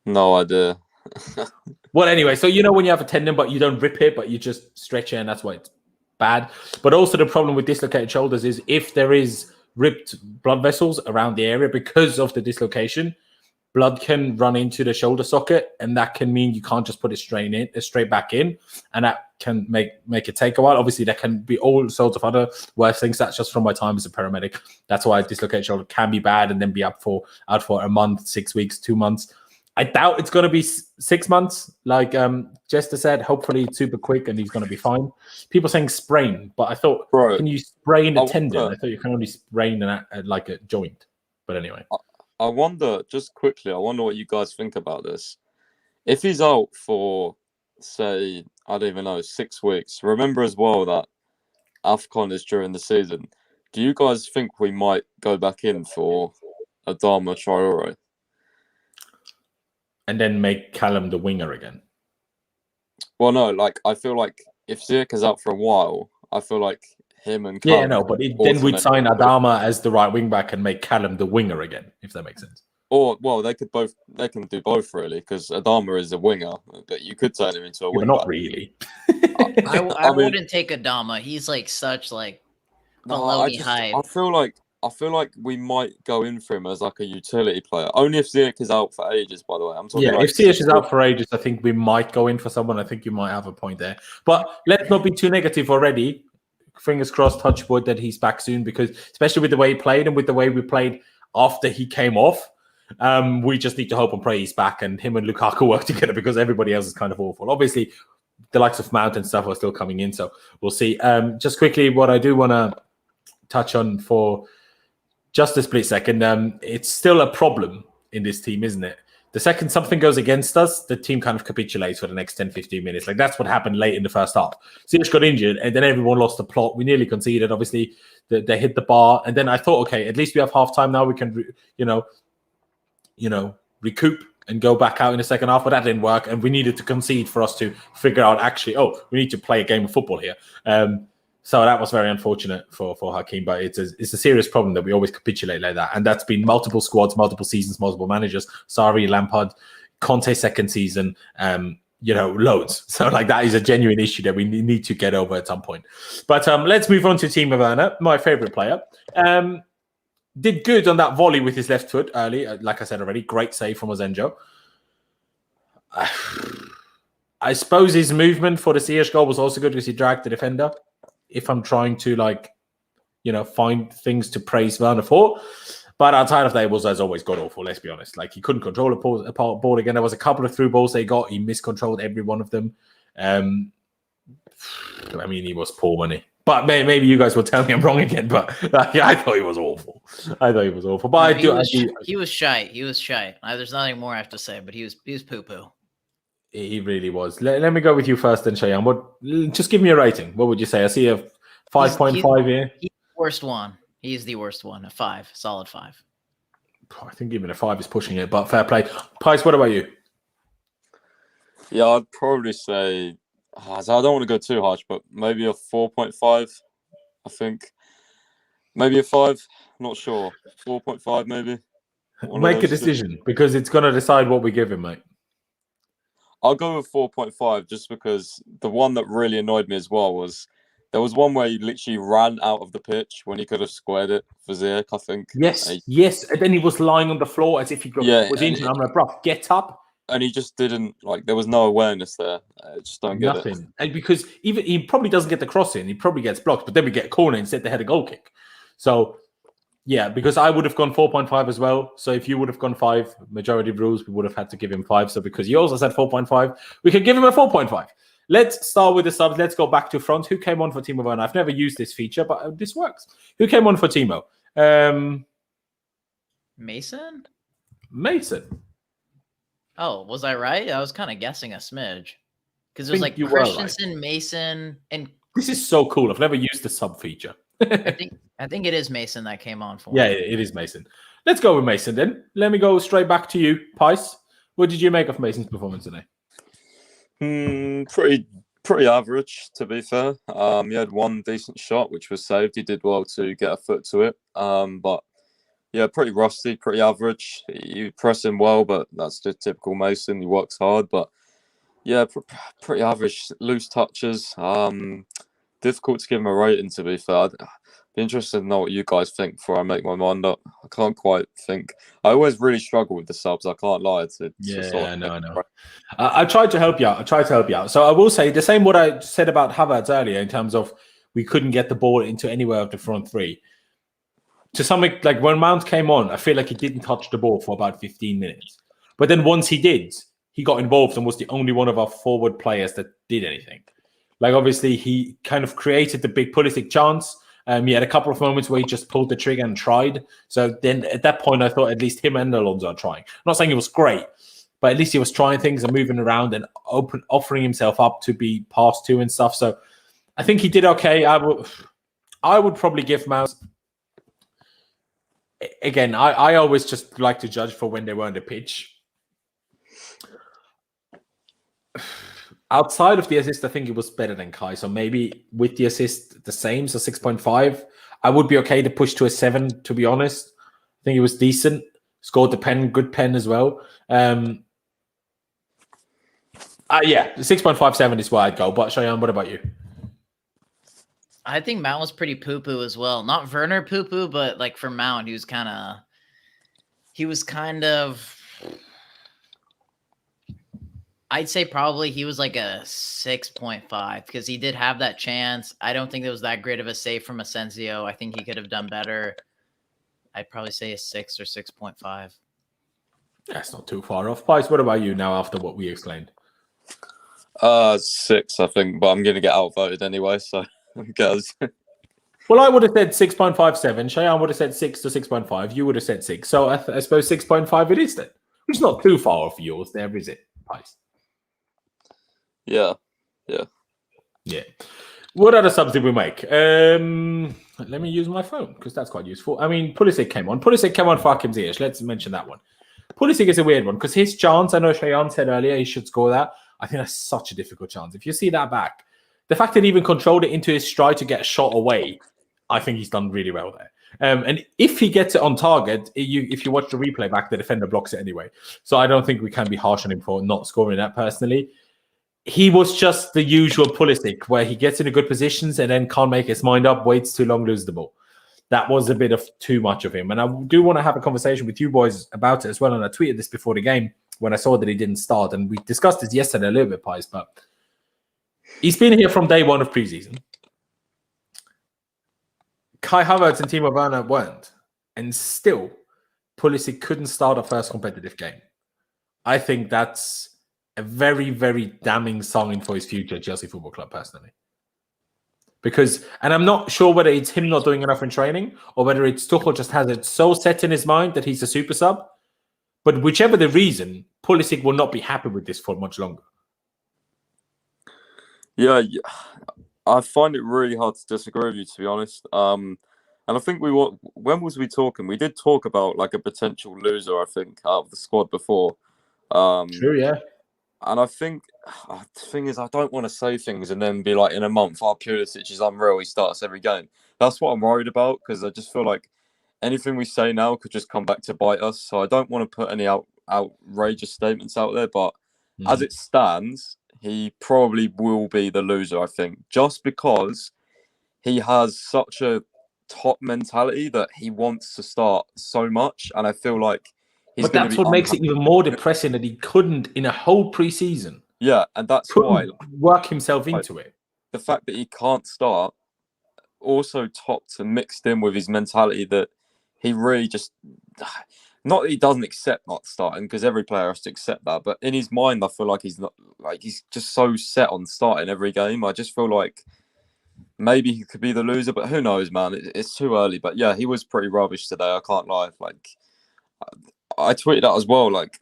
No idea. Well, anyway, so when you have a tendon, but you don't rip it, but you just stretch it, and that's why it's bad. But also the problem with dislocated shoulders is if there is ripped blood vessels around the area because of the dislocation, blood can run into the shoulder socket, and that can mean you can't just put it straight back in, and that can make it take a while. Obviously, there can be all sorts of other worse things. That's just from my time as a paramedic. That's why a dislocated shoulder can be bad and then be out for a month, 6 weeks, 2 months. I doubt it's going to be 6 months, like Jester said. Hopefully, it's super quick and he's going to be fine. People saying sprain, but I thought, can you sprain a tendon? I thought you can only sprain like a joint. But anyway. I wonder, just quickly, what you guys think about this. If he's out for, say, I don't even know, 6 weeks, remember as well that AFCON is during the season. Do you guys think we might go back in for Adama Traore? And then make Callum the winger again? Well, no, I feel like if Ziyech is out for a while, I feel like him and Callum but then we'd sign Adama as the right wing back and make Callum the winger again, if that makes sense. Or they can do both really, because Adama is a winger, but you could turn him into a winger. Not really. I wouldn't take Adama. He's such baloney hype. I feel like we might go in for him as a utility player. Only if Ziyech is out for ages, by the way. I'm talking if Ziyech is out for ages, I think we might go in for someone. I think you might have a point there. But let's not be too negative already. Fingers crossed, touch wood, that he's back soon, because especially with the way he played and with the way we played after he came off, we just need to hope and pray he's back and him and Lukaku work together, because everybody else is kind of awful. Obviously, the likes of Mount and stuff are still coming in, so we'll see. Just quickly, what I do want to touch on for just a split second, it's still a problem in this team, isn't it? The second something goes against us, the team kind of capitulates for the next 10, 15 minutes. That's what happened late in the first half. Ziyech got injured, and then everyone lost the plot. We nearly conceded. Obviously, they hit the bar. And then I thought, okay, at least we have half time now. We can, recoup and go back out in the second half. But that didn't work, and we needed to concede for us to figure out, actually, we need to play a game of football here. So that was very unfortunate for Hakim, but it's a serious problem that we always capitulate like that. And that's been multiple squads, multiple seasons, multiple managers. Sarri, Lampard, Conte second season, loads. So that is a genuine issue that we need to get over at some point. But let's move on to Timo Werner, my favorite player. Did good on that volley with his left foot early. Like I said already, great save from Ozenjo. I suppose his movement for the Ziyech goal was also good because he dragged the defender. If I'm trying to find things to praise Werner for, but outside of that, it was as always god awful. Let's be honest. He couldn't control a ball again. There was a couple of through balls they got. He miscontrolled every one of them. He was poor, wasn't he? But maybe you guys will tell me I'm wrong again. But I thought he was awful. But he was shy. He was shy. There's nothing more I have to say. But he was poo poo. He really was. Let me go with you first, then, Cheyenne. Just give me a rating. What would you say? I see a 5.5 here. He's the worst one. He's the worst one. A 5, solid 5. I think even a 5 is pushing it, but fair play. Pies, what about you? Yeah, I'd probably say, I don't want to go too harsh, but maybe a 4.5. I think maybe a 5. Not sure. 4.5 maybe. Make a decision because it's going to decide what we give him, mate. I'll go with 4.5 just because the one that really annoyed me as well was there was one where he literally ran out of the pitch when he could have squared it for Ziyech, I think. Yes. And then he was lying on the floor as if he was injured. I'm like, bro, get up and he just didn't like. There was no awareness there. I just don't get it. Nothing. And because even he probably doesn't get the cross in, he probably gets blocked, but then we get a corner instead they had a goal kick. So yeah, because I would have gone 4.5 as well. So if you would have gone 5, majority of rules, we would have had to give him 5. So because you also said 4.5, we could give him a 4.5. Let's start with the subs. Let's go back to front. Who came on for Timo Werner? I've never used this feature, but this works. Who came on for Timo? Mason? Mason. Oh, was I right? I was kind of guessing a smidge. Because it was like you were right. Christensen, Mason, and This is so cool. I've never used the sub feature. I think it is Mason that came on for Yeah, me. it is Mason. Let's go with Mason then. Let me go straight back to you, Pice. What did you make of Mason's performance today? Pretty average, to be fair. He had one decent shot, which was saved. He did well to get a foot to it. But yeah, pretty rusty, pretty average. You press him well, but that's just typical Mason. He works hard, but yeah, pretty average. Loose touches. Difficult to give him a rating, to be fair. I'd be interested to know what you guys think before I make my mind up. I can't quite think. I always really struggle with the subs. I can't lie. I know. I tried to help you out. So I will say the same what I said about Havertz earlier in terms of we couldn't get the ball into anywhere of the front three. To some like when Mount came on, I feel like he didn't touch the ball for about 15 minutes. But then once he did, he got involved and was the only one of our forward players that did anything. Like, obviously, he kind of created the big Pulisic chance. He had a couple of moments where he just pulled the trigger and tried. So then at that point, I thought at least him and Alonso are trying. I'm not saying it was great, but at least he was trying things and moving around and offering himself up to be passed to and stuff. So I think he did okay. I would probably give Mount... Again, I always just like to judge for when they were on the pitch. Outside of the assist, I think it was better than Kai. So maybe with the assist, the same. So 6.5. I would be okay to push to a 7, to be honest. I think it was decent. Scored the pen, good pen as well. Yeah, 6.57 is where I'd go. But Cheyenne, what about you? I think Mount was pretty poo-poo as well. Not Werner poo-poo, but like for Mount, he was kind of... I'd say probably he was like a 6.5 because he did have that chance. I don't think it was that great of a save from Asensio. I think he could have done better. I'd probably say a 6 or 6.5. That's not too far off. Pice, what about you now after what we explained? 6, I think, but I'm going to get outvoted anyway, so who cares? Well, I would have said 6.57. Cheyenne would have said 6 to 6.5. You would have said 6. So I suppose 6.5 it is then. Which is not too far off yours there, is it, Pice? Yeah. What other subs did we make? Let me use my phone because that's quite useful. I mean, Pulisic came on. Pulisic came on for Hakim Ziyech. Let's mention that one. Pulisic is a weird one because his chance, I know Cheyenne said earlier he should score that. I think that's such a difficult chance. If you see that back, the fact that he even controlled it into his stride to get a shot away, I think he's done really well there. And if he gets it on target, if you watch the replay back, the defender blocks it anyway. So I don't think we can be harsh on him for not scoring that personally. He was just the usual Pulisic, where he gets into good positions and then can't make his mind up, waits too long, loses the ball. That was a bit of too much of him. And I do want to have a conversation with you boys about it as well. And I tweeted this before the game when I saw that he didn't start. And we discussed this yesterday a little bit, Pies, but he's been here from day one of preseason. Kai Havertz and Timo Werner weren't. And still, Pulisic couldn't start a first competitive game. I think that's a very, very damning sign for his future at Chelsea Football Club, personally. Because, and I'm not sure whether it's him not doing enough in training or whether it's Tuchel just has it so set in his mind that he's a super sub. But whichever the reason, Pulisic will not be happy with this for much longer. Yeah, I find it really hard to disagree with you, to be honest. And I think when was we talking? We did talk about like a potential loser, I think, out of the squad before. True, yeah. And I think the thing is, I don't want to say things and then be like, in a month, Pulisic is unreal. He starts every game. That's what I'm worried about because I just feel like anything we say now could just come back to bite us. So I don't want to put any outrageous statements out there. But as it stands, he probably will be the loser, I think, just because he has such a top mentality that he wants to start so much. And I feel like he's But going to that's be what makes it unhappy. even more depressing that he couldn't, in a whole preseason, Yeah, and that's why work himself like, into it. the fact that he can't start also topped and mixed in with his mentality that he really just not that he doesn't accept not starting, because every player has to accept that, but in his mind I feel like he's not, like, he's just so set on starting every game. I just feel like maybe he could be the loser, but who knows, man. It's too early. But yeah, he was pretty rubbish today, I can't lie. Like, I tweeted that as well. Like,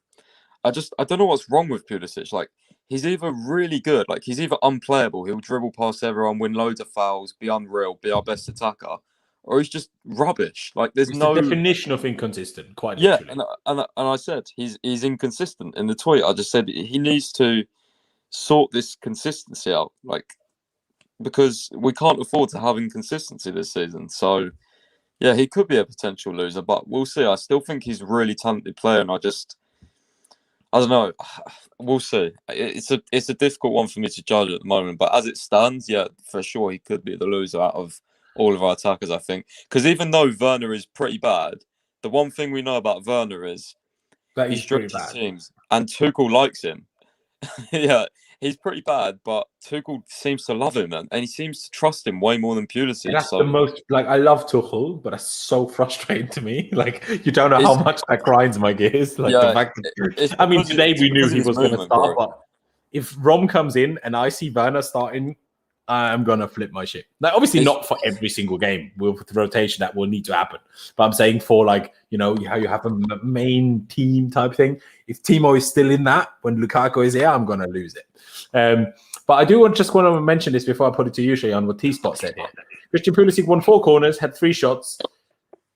I don't know what's wrong with Pulisic. Like, he's either really good, like he's either unplayable, he'll dribble past everyone, win loads of fouls, be unreal, be our best attacker, or he's just rubbish. Like, there's It's no the definition of inconsistent, quite yeah. literally. And I said he's inconsistent in the tweet. I just said he needs to sort this consistency out, like, because we can't afford to have inconsistency this season. So yeah, he could be a potential loser, but we'll see. I still think he's a really talented player, and I don't know. We'll see. It's a difficult one for me to judge at the moment, but as it stands, yeah, for sure he could be the loser out of all of our attackers, I think. Because even though Werner is pretty bad, the one thing we know about Werner is That he is pretty stretches bad. teams, and Tuchel likes him. Yeah, he's pretty bad, but Tuchel seems to love him, and he seems to trust him way more than Pulisic. And that's So the most, like, I love Tuchel, but that's so frustrating to me. Like, you don't know how it's much that grinds my gears. Like, the yeah, fact that, it's I mean, because today we knew of he his was going to movement, start, bro. but if Rom comes in and I see Werner starting, I'm going to flip my shit. Like, obviously not for every single game with the rotation that will need to happen. But I'm saying for, like, you know, how you have a main team type thing. If Timo is still in that, when Lukaku is here, I'm going to lose it. But I do just want to mention this before I put it to you, Shayan, what T-Spot said here. Christian Pulisic won 4 corners, had 3 shots,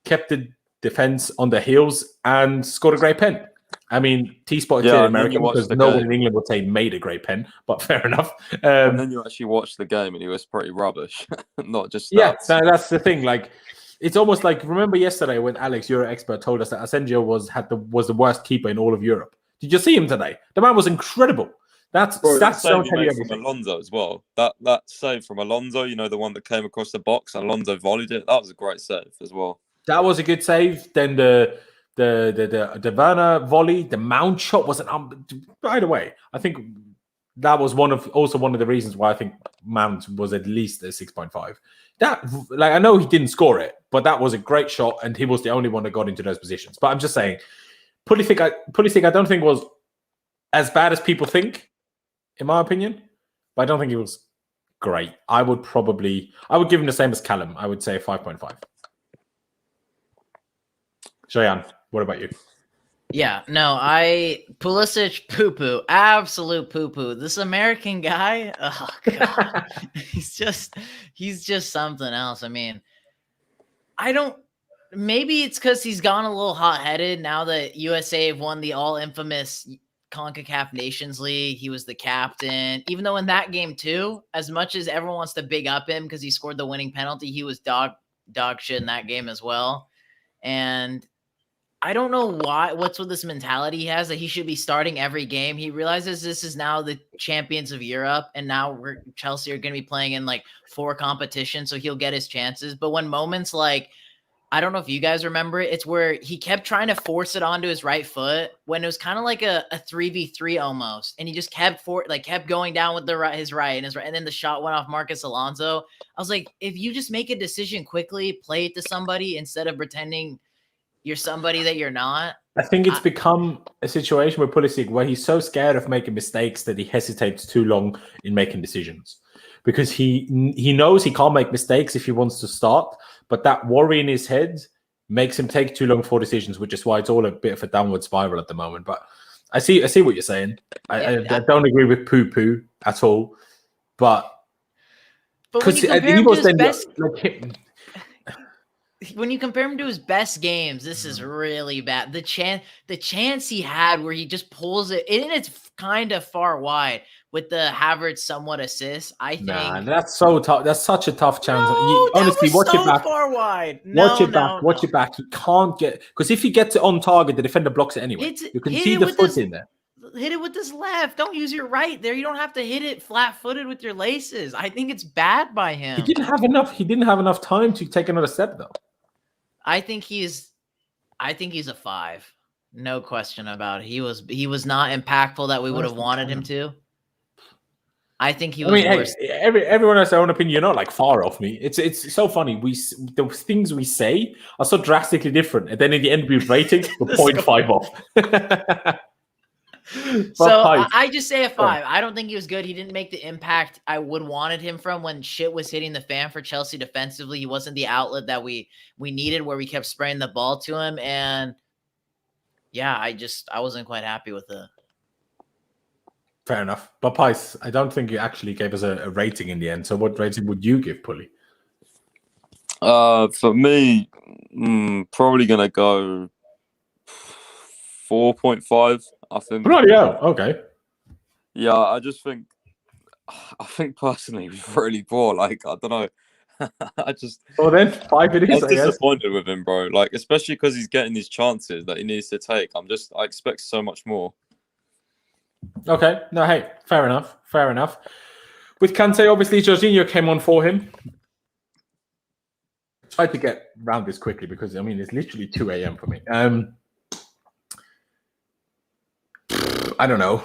kept the defense on their heels, and scored a great pen. I mean, T-Spot is clearly American because no one in England would say made a great pen, but fair enough. And then you actually watched the game and he was pretty rubbish, not just stats. Yeah, that's the thing. Like, it's almost like, remember yesterday when Alex, your expert, told us that Asensio was the worst keeper in all of Europe. Did you see him today? The man was incredible. That save he made from Alonso as well. That save from Alonso, you know, the one that came across the box, Alonso volleyed it. That was a great save as well. That was a good save. Then the Werner volley, the Mount shot wasn't. By the way, I think that was one of the reasons why I think Mount was at least a 6.5. That, like, I know he didn't score it, but that was a great shot, and he was the only one that got into those positions. But I'm just saying, Pulisic, I don't think was as bad as people think, in my opinion. But I don't think he was great. I would give him the same as Callum. I would say 5.5. Shayan, what about you? Yeah, no, Pulisic poo-poo, absolute poo-poo. This American guy, oh god, he's just something else. I mean, maybe it's because he's gone a little hot-headed now that USA have won the all-infamous CONCACAF Nations League. He was the captain, even though in that game too, as much as everyone wants to big up him because he scored the winning penalty, he was dog shit in that game as well. And I don't know what's with this mentality he has that he should be starting every game. He realizes this is now the champions of Europe, and now Chelsea are going to be playing in like 4 competitions, so he'll get his chances. But when moments like, I don't know if you guys remember it, it's where he kept trying to force it onto his right foot when it was kind of like a 3v3 almost, and he just kept going down with his right, and then the shot went off Marcus Alonso. I was like, if you just make a decision quickly, play it to somebody instead of pretending you're somebody that you're not. I think it's become a situation with Pulisic where he's so scared of making mistakes that he hesitates too long in making decisions, because he knows he can't make mistakes if he wants to start, but that worry in his head makes him take too long for decisions, which is why it's all a bit of a downward spiral at the moment. But I see what you're saying. I don't agree with poo-poo at all, but when you compare him to his best, when you compare him to his best games, this is really bad. The chance he had where he just pulls it, and it's kind of far wide with the Havertz somewhat assist. I think that's so tough. That's such a tough chance. No, honestly, that was watch it back. Far wide. Watch it back. You can't get, because if he gets it on target, the defender blocks it anyway. You can see the foot in there. Hit it with his left. Don't use your right there. You don't have to hit it flat-footed with your laces. I think it's bad by him. He didn't have enough time to take another step though. I think he's a 5. No question about it. He was not impactful that we would have wanted him to. I think he was worse. Hey, everyone has their own opinion. You're not like far off me. It's so funny. The things we say are so drastically different, and then in the end we rate it for 0.5 off. So I just say a 5. I don't think he was good. He didn't make the impact I would wanted him from when shit was hitting the fan for Chelsea defensively. He wasn't the outlet that we needed, where we kept spraying the ball to him. And yeah, I wasn't quite happy with it. Fair enough. But Pice, I don't think you actually gave us a rating in the end. So what rating would you give Pulley? For me, probably gonna go 4.5. I think. Bloody hell. Okay. Yeah, I think personally we've really poor. Like, I don't know. Well then, 5 it is. I'm disappointed with him, bro. Like, especially because he's getting these chances that he needs to take. I expect so much more. Okay. No, hey, fair enough. Fair enough. With Kante, obviously, Jorginho came on for him. Tried to get around this quickly because, it's literally 2 a.m. for me. I don't know.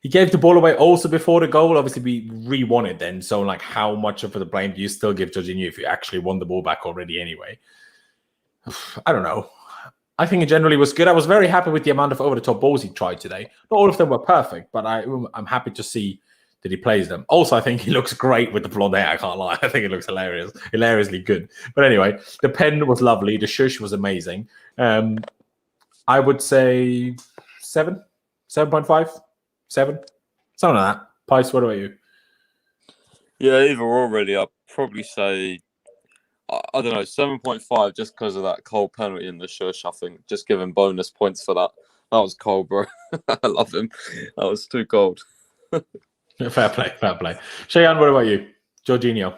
He gave the ball away also before the goal. Obviously, we re-won it then. So, like, how much of the blame do you still give Jorginho if you actually won the ball back already anyway? I don't know. I think it generally was good. I was very happy with the amount of over-the-top balls he tried today. Not all of them were perfect, but I'm happy to see that he plays them. Also, I think he looks great with the blonde hair. I can't lie. I think it looks hilariously good. But anyway, the pen was lovely. The shush was amazing. I would say 7, 7.5, 7, something like that. Pice, what about you? Yeah, either or really. I'd probably say, I don't know, 7.5 just because of that cold penalty in the shush. I think just giving bonus points for that. That was cold, bro. I love him. That was too cold. Fair play. Cheyenne, what about you? Jorginho.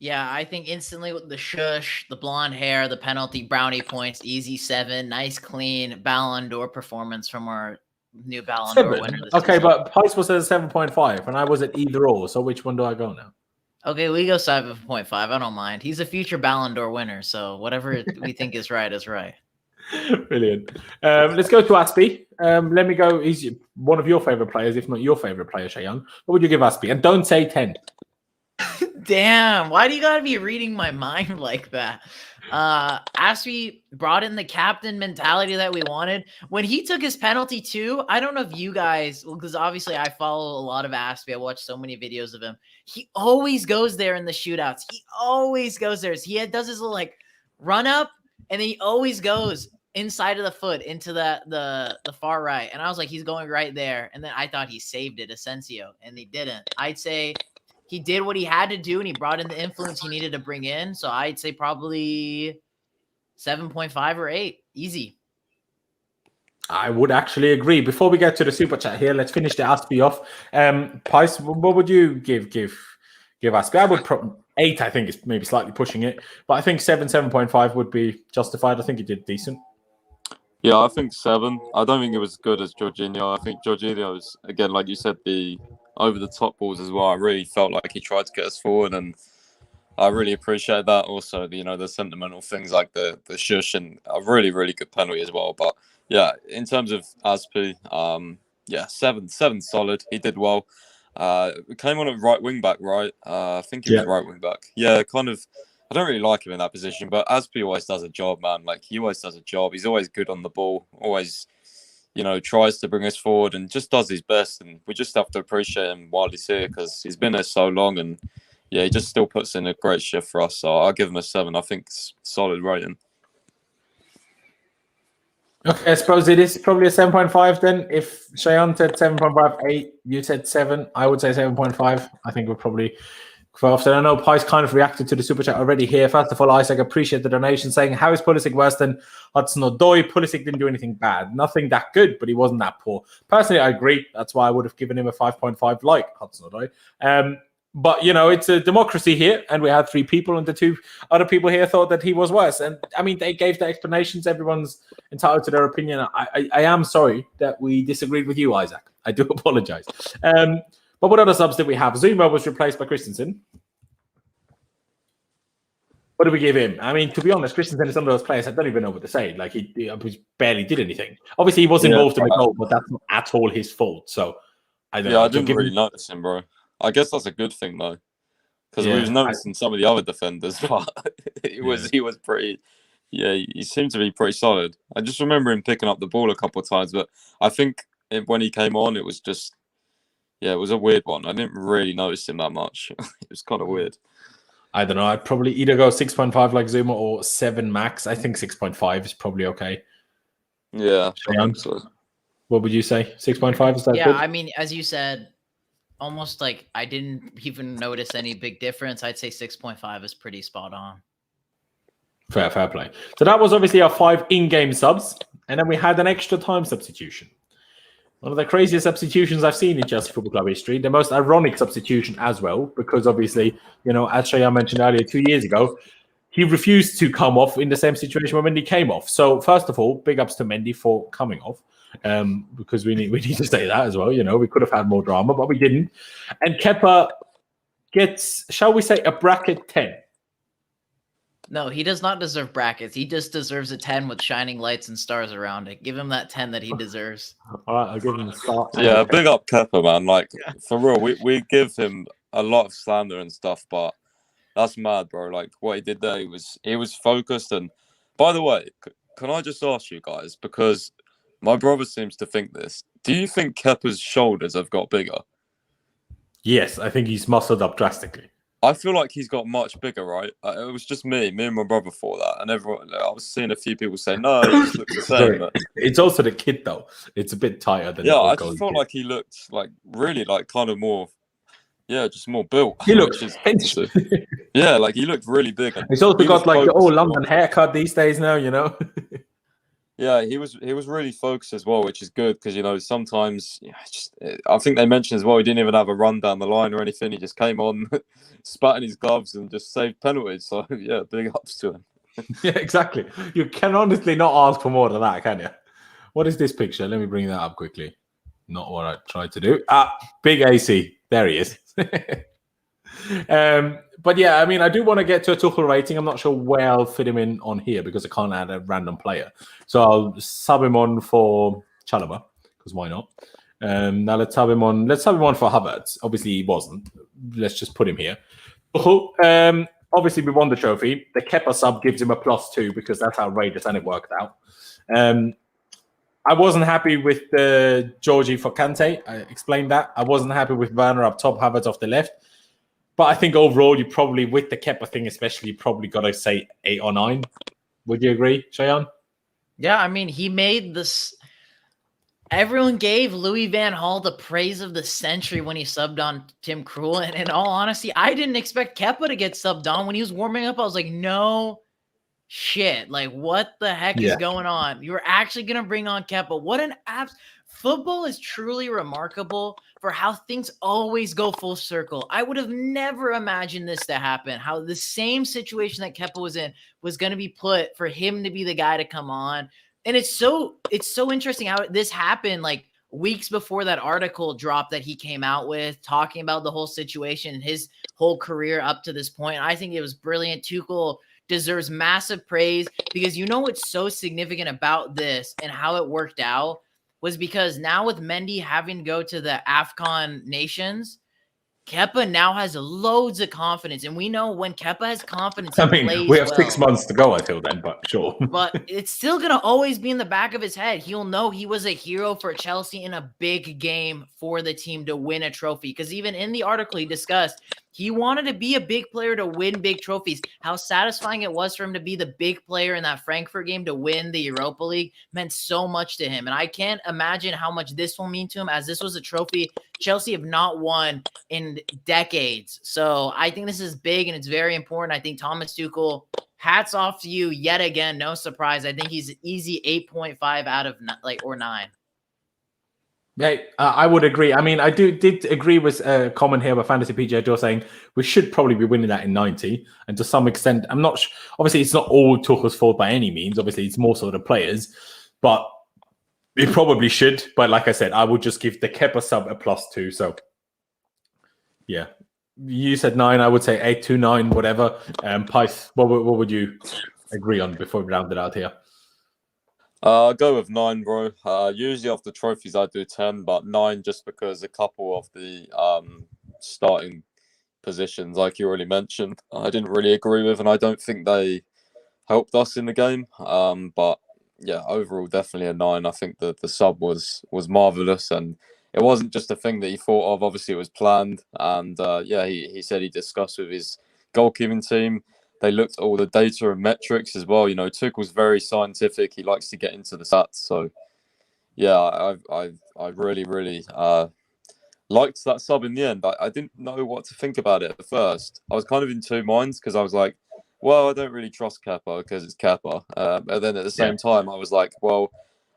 Yeah, I think instantly with the shush, the blonde hair, the penalty, brownie points, easy 7, nice clean Ballon d'Or performance from our new Ballon d'Or winner. Okay, but Pice was at 7.5 and I was at either or. So which one do I go now? Okay, we go 7.5. I don't mind. He's a future Ballon d'Or winner, so whatever we think is right is right. Brilliant. Let's go to Aspie. Let me go. He's one of your favorite players, if not your favorite player, Cheyenne. What would you give Aspie? And don't say 10. Damn, why do you gotta be reading my mind like that? Aspie brought in the captain mentality that we wanted. When he took his penalty too, I don't know if you guys, because obviously I follow a lot of Aspie. I watch so many videos of him. He always goes there in the shootouts. He always goes there. He does his little like run up, and then he always goes inside of the foot into the far right. And I was like, he's going right there. And then I thought he saved it, Asensio, and he didn't. I'd say he did what he had to do, and he brought in the influence he needed to bring in. So I'd say probably 7.5 or 8. Easy. I would actually agree. Before we get to the super chat here, let's finish the Aspie off. Pice, what would you give Aspie? I would 8, I think, is maybe slightly pushing it. But I think 7.5 would be justified. I think he did decent. Yeah, I think 7. I don't think it was as good as Jorginho. I think Jorginho's, again, like you said, the over-the-top balls as well. I really felt like he tried to get us forward, and I really appreciate that. Also, the sentimental things like the shush and a really, really good penalty as well. But yeah, in terms of Aspie, 7 solid. He did well. Came on at right wing back, right? I think he was right wing back. Yeah, kind of. I don't really like him in that position, but Aspie always does a job, man. Like, he always does a job. He's always good on the ball. Always, tries to bring us forward and just does his best. And we just have to appreciate him while he's here because he's been there so long. And yeah, he just still puts in a great shift for us. So I'll give him a 7. I think it's solid rating. Okay, I suppose it is probably a 7.5 then. If Cheyenne said 7.5, 8, you said 7, I would say 7.5. I think we're probably quite often. I know Pice kind of reacted to the super chat already here. First of all, Isaac, appreciate the donation saying, how is Pulisic worse than Hudson-Odoi? Pulisic didn't do anything bad. Nothing that good, but he wasn't that poor. Personally, I agree. That's why I would have given him a 5.5 like Hudson-Odoi. But, it's a democracy here, and we had 3 people, and the 2 other people here thought that he was worse. And, they gave their explanations. Everyone's entitled to their opinion. I am sorry that we disagreed with you, Isaac. I do apologize. But what other subs did we have? Zuma was replaced by Christensen. What do we give him? I mean, to be honest, Christensen is one of those players I don't even know what to say. Like he barely did anything. Obviously, he was involved in the goal, but that's not at all his fault. So I don't know. I didn't really notice him, bro. I guess that's a good thing though, because we was noticing some of the other defenders, but he was pretty. Yeah, he seemed to be pretty solid. I just remember him picking up the ball a couple of times, but I think when he came on, it was just it was a weird one. I didn't really notice him that much. It was kind of weird. I don't know. I'd probably either go 6.5 like Zuma or 7 max. I think 6.5 is probably okay. Yeah, I think so. What would you say? 6.5 is that good? I mean, as you said, almost like I didn't even notice any big difference. I'd say 6.5 is pretty spot on. Fair play. So that was obviously our 5 in-game subs, and then we had an extra time substitution. One of the craziest substitutions I've seen in Chelsea Football Club history. The most ironic substitution as well, because obviously, as Shaya mentioned earlier, 2 years ago, he refused to come off in the same situation when Mendy came off. So first of all, big ups to Mendy for coming off, because we need to say that as well. We could have had more drama, but we didn't. And Kepa gets, shall we say, a bracket 10. No, he does not deserve brackets. He just deserves a 10 with shining lights and stars around it. Give him that 10 that he deserves. All right, I'll give him a star. Yeah, big up Kepa, man. Like, for real, we give him a lot of slander and stuff, but that's mad, bro. Like, what he did there, he was focused. And by the way, can I just ask you guys, because my brother seems to think this, do you think Kepa's shoulders have got bigger? Yes, I think he's muscled up drastically. I feel like he's got much bigger, right? It was just me and my brother thought that, and everyone. I was seeing a few people say, "No, it just looks the same." But... It's also the kid, though. It's a bit tighter than. I just felt like he looked like really like kind of more, just more built. He looked like he looked really big. He's also got like the old London haircut these days now, Yeah, he was really focused as well, which is good because sometimes I think they mentioned as well he didn't even have a run down the line or anything. He just came on, spat in his gloves and just saved penalties. So big ups to him. Yeah, exactly. You can honestly not ask for more than that, can you? What is this picture? Let me bring that up quickly. Not what I tried to do. Big AC. There he is. But I mean, I do want to get to a Tuchel rating. I'm not sure where I'll fit him in on here because I can't add a random player. So I'll sub him on for Chalobah because why not? Now let's sub him on. Let's sub him on for Havertz. Obviously, he wasn't. Let's just put him here. Obviously, we won the trophy. The Kepa sub gives him a +2 because that's outrageous and it worked out. I wasn't happy with the Georgie for Kante. I explained that. I wasn't happy with Werner up top, Havertz off the left. But I think overall, you probably, with the Kepa thing especially, you probably got to say 8 or 9. Would you agree, Shayan? Yeah, I mean, he made this... Everyone gave Louis van Gaal the praise of the century when he subbed on Tim Krul. And in all honesty, I didn't expect Kepa to get subbed on. When he was warming up, I was like, no shit. Like, what the heck is going on? You were actually going to bring on Kepa. What an abs... Football is truly remarkable for how things always go full circle. I would have never imagined this to happen, how the same situation that Kepa was in was going to be put for him to be the guy to come on. And it's so interesting how this happened like weeks before that article dropped that he came out with talking about the whole situation and his whole career up to this point. I think it was brilliant. Tuchel deserves massive praise because what's so significant about this and how it worked out was because now with Mendy having to go to the AFCON nations, Kepa now has loads of confidence. And we know when Kepa has confidence, we have 6 months to go until then, but sure. But it's still going to always be in the back of his head. He'll know he was a hero for Chelsea in a big game for the team to win a trophy. Because even in the article he discussed, he wanted to be a big player to win big trophies. How satisfying it was for him to be the big player in that Frankfurt game to win the Europa League meant so much to him. And I can't imagine how much this will mean to him, as this was a trophy Chelsea have not won in decades. So I think this is big and it's very important. I think Thomas Tuchel, hats off to you yet again. No surprise. I think he's easy 8.5 out of 9. Yeah, I would agree. I mean, I did agree with a comment here by Fantasy PJ Joe saying we should probably be winning that in 90. And to some extent, I'm not obviously it's not all Tuchel's fault by any means. Obviously, it's more so the players, but we probably should. But like I said, I would just give the Kepa sub a +2. So yeah, You said 9. I would say 8 to 9, whatever. Pyth, what would you agree on before we round it out here? I'll go with 9, bro. Usually after trophies I do 10, but 9 just because a couple of the starting positions, like you already mentioned, I didn't really agree with, and I don't think they helped us in the game. But yeah, overall definitely a 9. I think that the sub was marvelous, and it wasn't just a thing that he thought of. Obviously, it was planned, and yeah, he said he discussed with his goalkeeping team. They looked at all the data and metrics as well. You know, Tuchel's very scientific. He likes to get into the stats. So yeah, I really liked that sub in the end. I didn't know what to think about it at first. I was kind of in two minds because I was like, well, I don't really trust Kepa because it's Kepa. And then at the same time, I was like, well,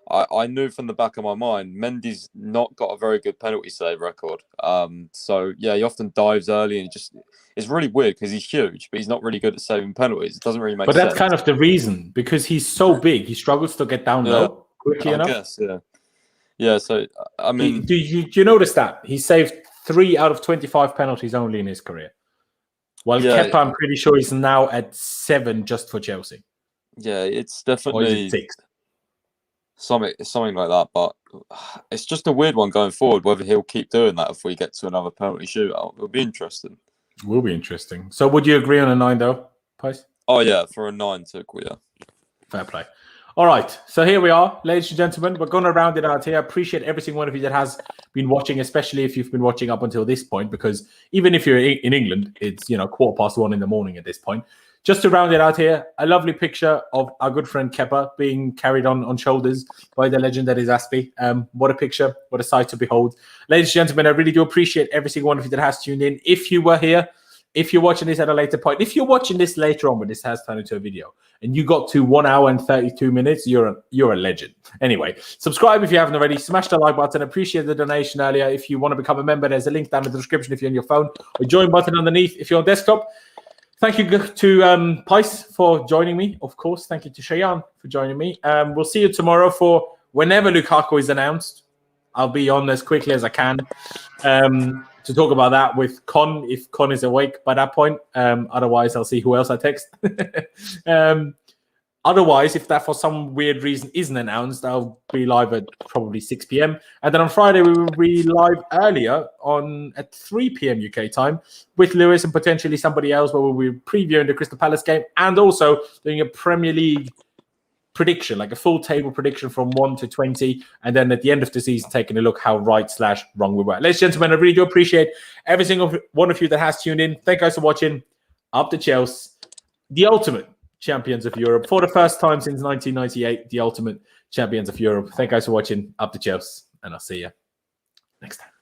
I knew from the back of my mind, Mendy's not got a very good penalty save record. So yeah, he often dives early and it's really weird because he's huge, but he's not really good at saving penalties. It doesn't really make sense. But that's kind of the reason, because he's so big, he struggles to get down low quickly enough. I guess, yeah. Yeah, so I mean, do you notice that he saved 3 out of 25 penalties only in his career? Well, Kepa, I'm pretty sure he's now at 7 just for Chelsea. Yeah, it's definitely 6. Something like that. But it's just a weird one going forward. Whether he'll keep doing that if we get to another penalty shootout, it'll be interesting. Will be interesting. So, would you agree on a 9 though, Pice? Oh yeah, for a 9 Tuchel, yeah. Fair play. All right, so here we are, ladies and gentlemen. We're going to round it out here. I appreciate every single one of you that has been watching, especially if you've been watching up until this point, because even if you're in England, it's 1:15 in the morning at this point. Just to round it out here, a lovely picture of our good friend Kepa being carried on shoulders by the legend that is Aspie. What a picture, what a sight to behold. Ladies and gentlemen, I really do appreciate every single one of you that has tuned in. If you were here, if you're watching this at a later point, if you're watching this later on when this has turned into a video and you got to 1 hour and 32 minutes, you're a legend. Anyway, subscribe if you haven't already. Smash the like button. Appreciate the donation earlier. If you want to become a member, there's a link down in the description if you're on your phone, or join button underneath if you're on desktop. Thank you to Pice for joining me. Of course, thank you to Cheyenne for joining me. We'll see you tomorrow for whenever Lukaku is announced. I'll be on as quickly as I can to talk about that with Con, if Con is awake by that point. Otherwise, I'll see who else I text. Otherwise, if that for some weird reason isn't announced, I'll be live at probably 6 p.m. And then on Friday, we will be live earlier at 3 p.m. UK time with Lewis and potentially somebody else, where we'll be previewing the Crystal Palace game and also doing a Premier League prediction, like a full table prediction from 1 to 20. And then at the end of the season, taking a look how right/wrong we were. Ladies and gentlemen, I really do appreciate every single one of you that has tuned in. Thank you guys for watching. Up to Chelsea, the ultimate champions of Europe. For the first time since 1998, the ultimate champions of Europe. Thank you guys for watching. Up to Chelsea, and I'll see you next time.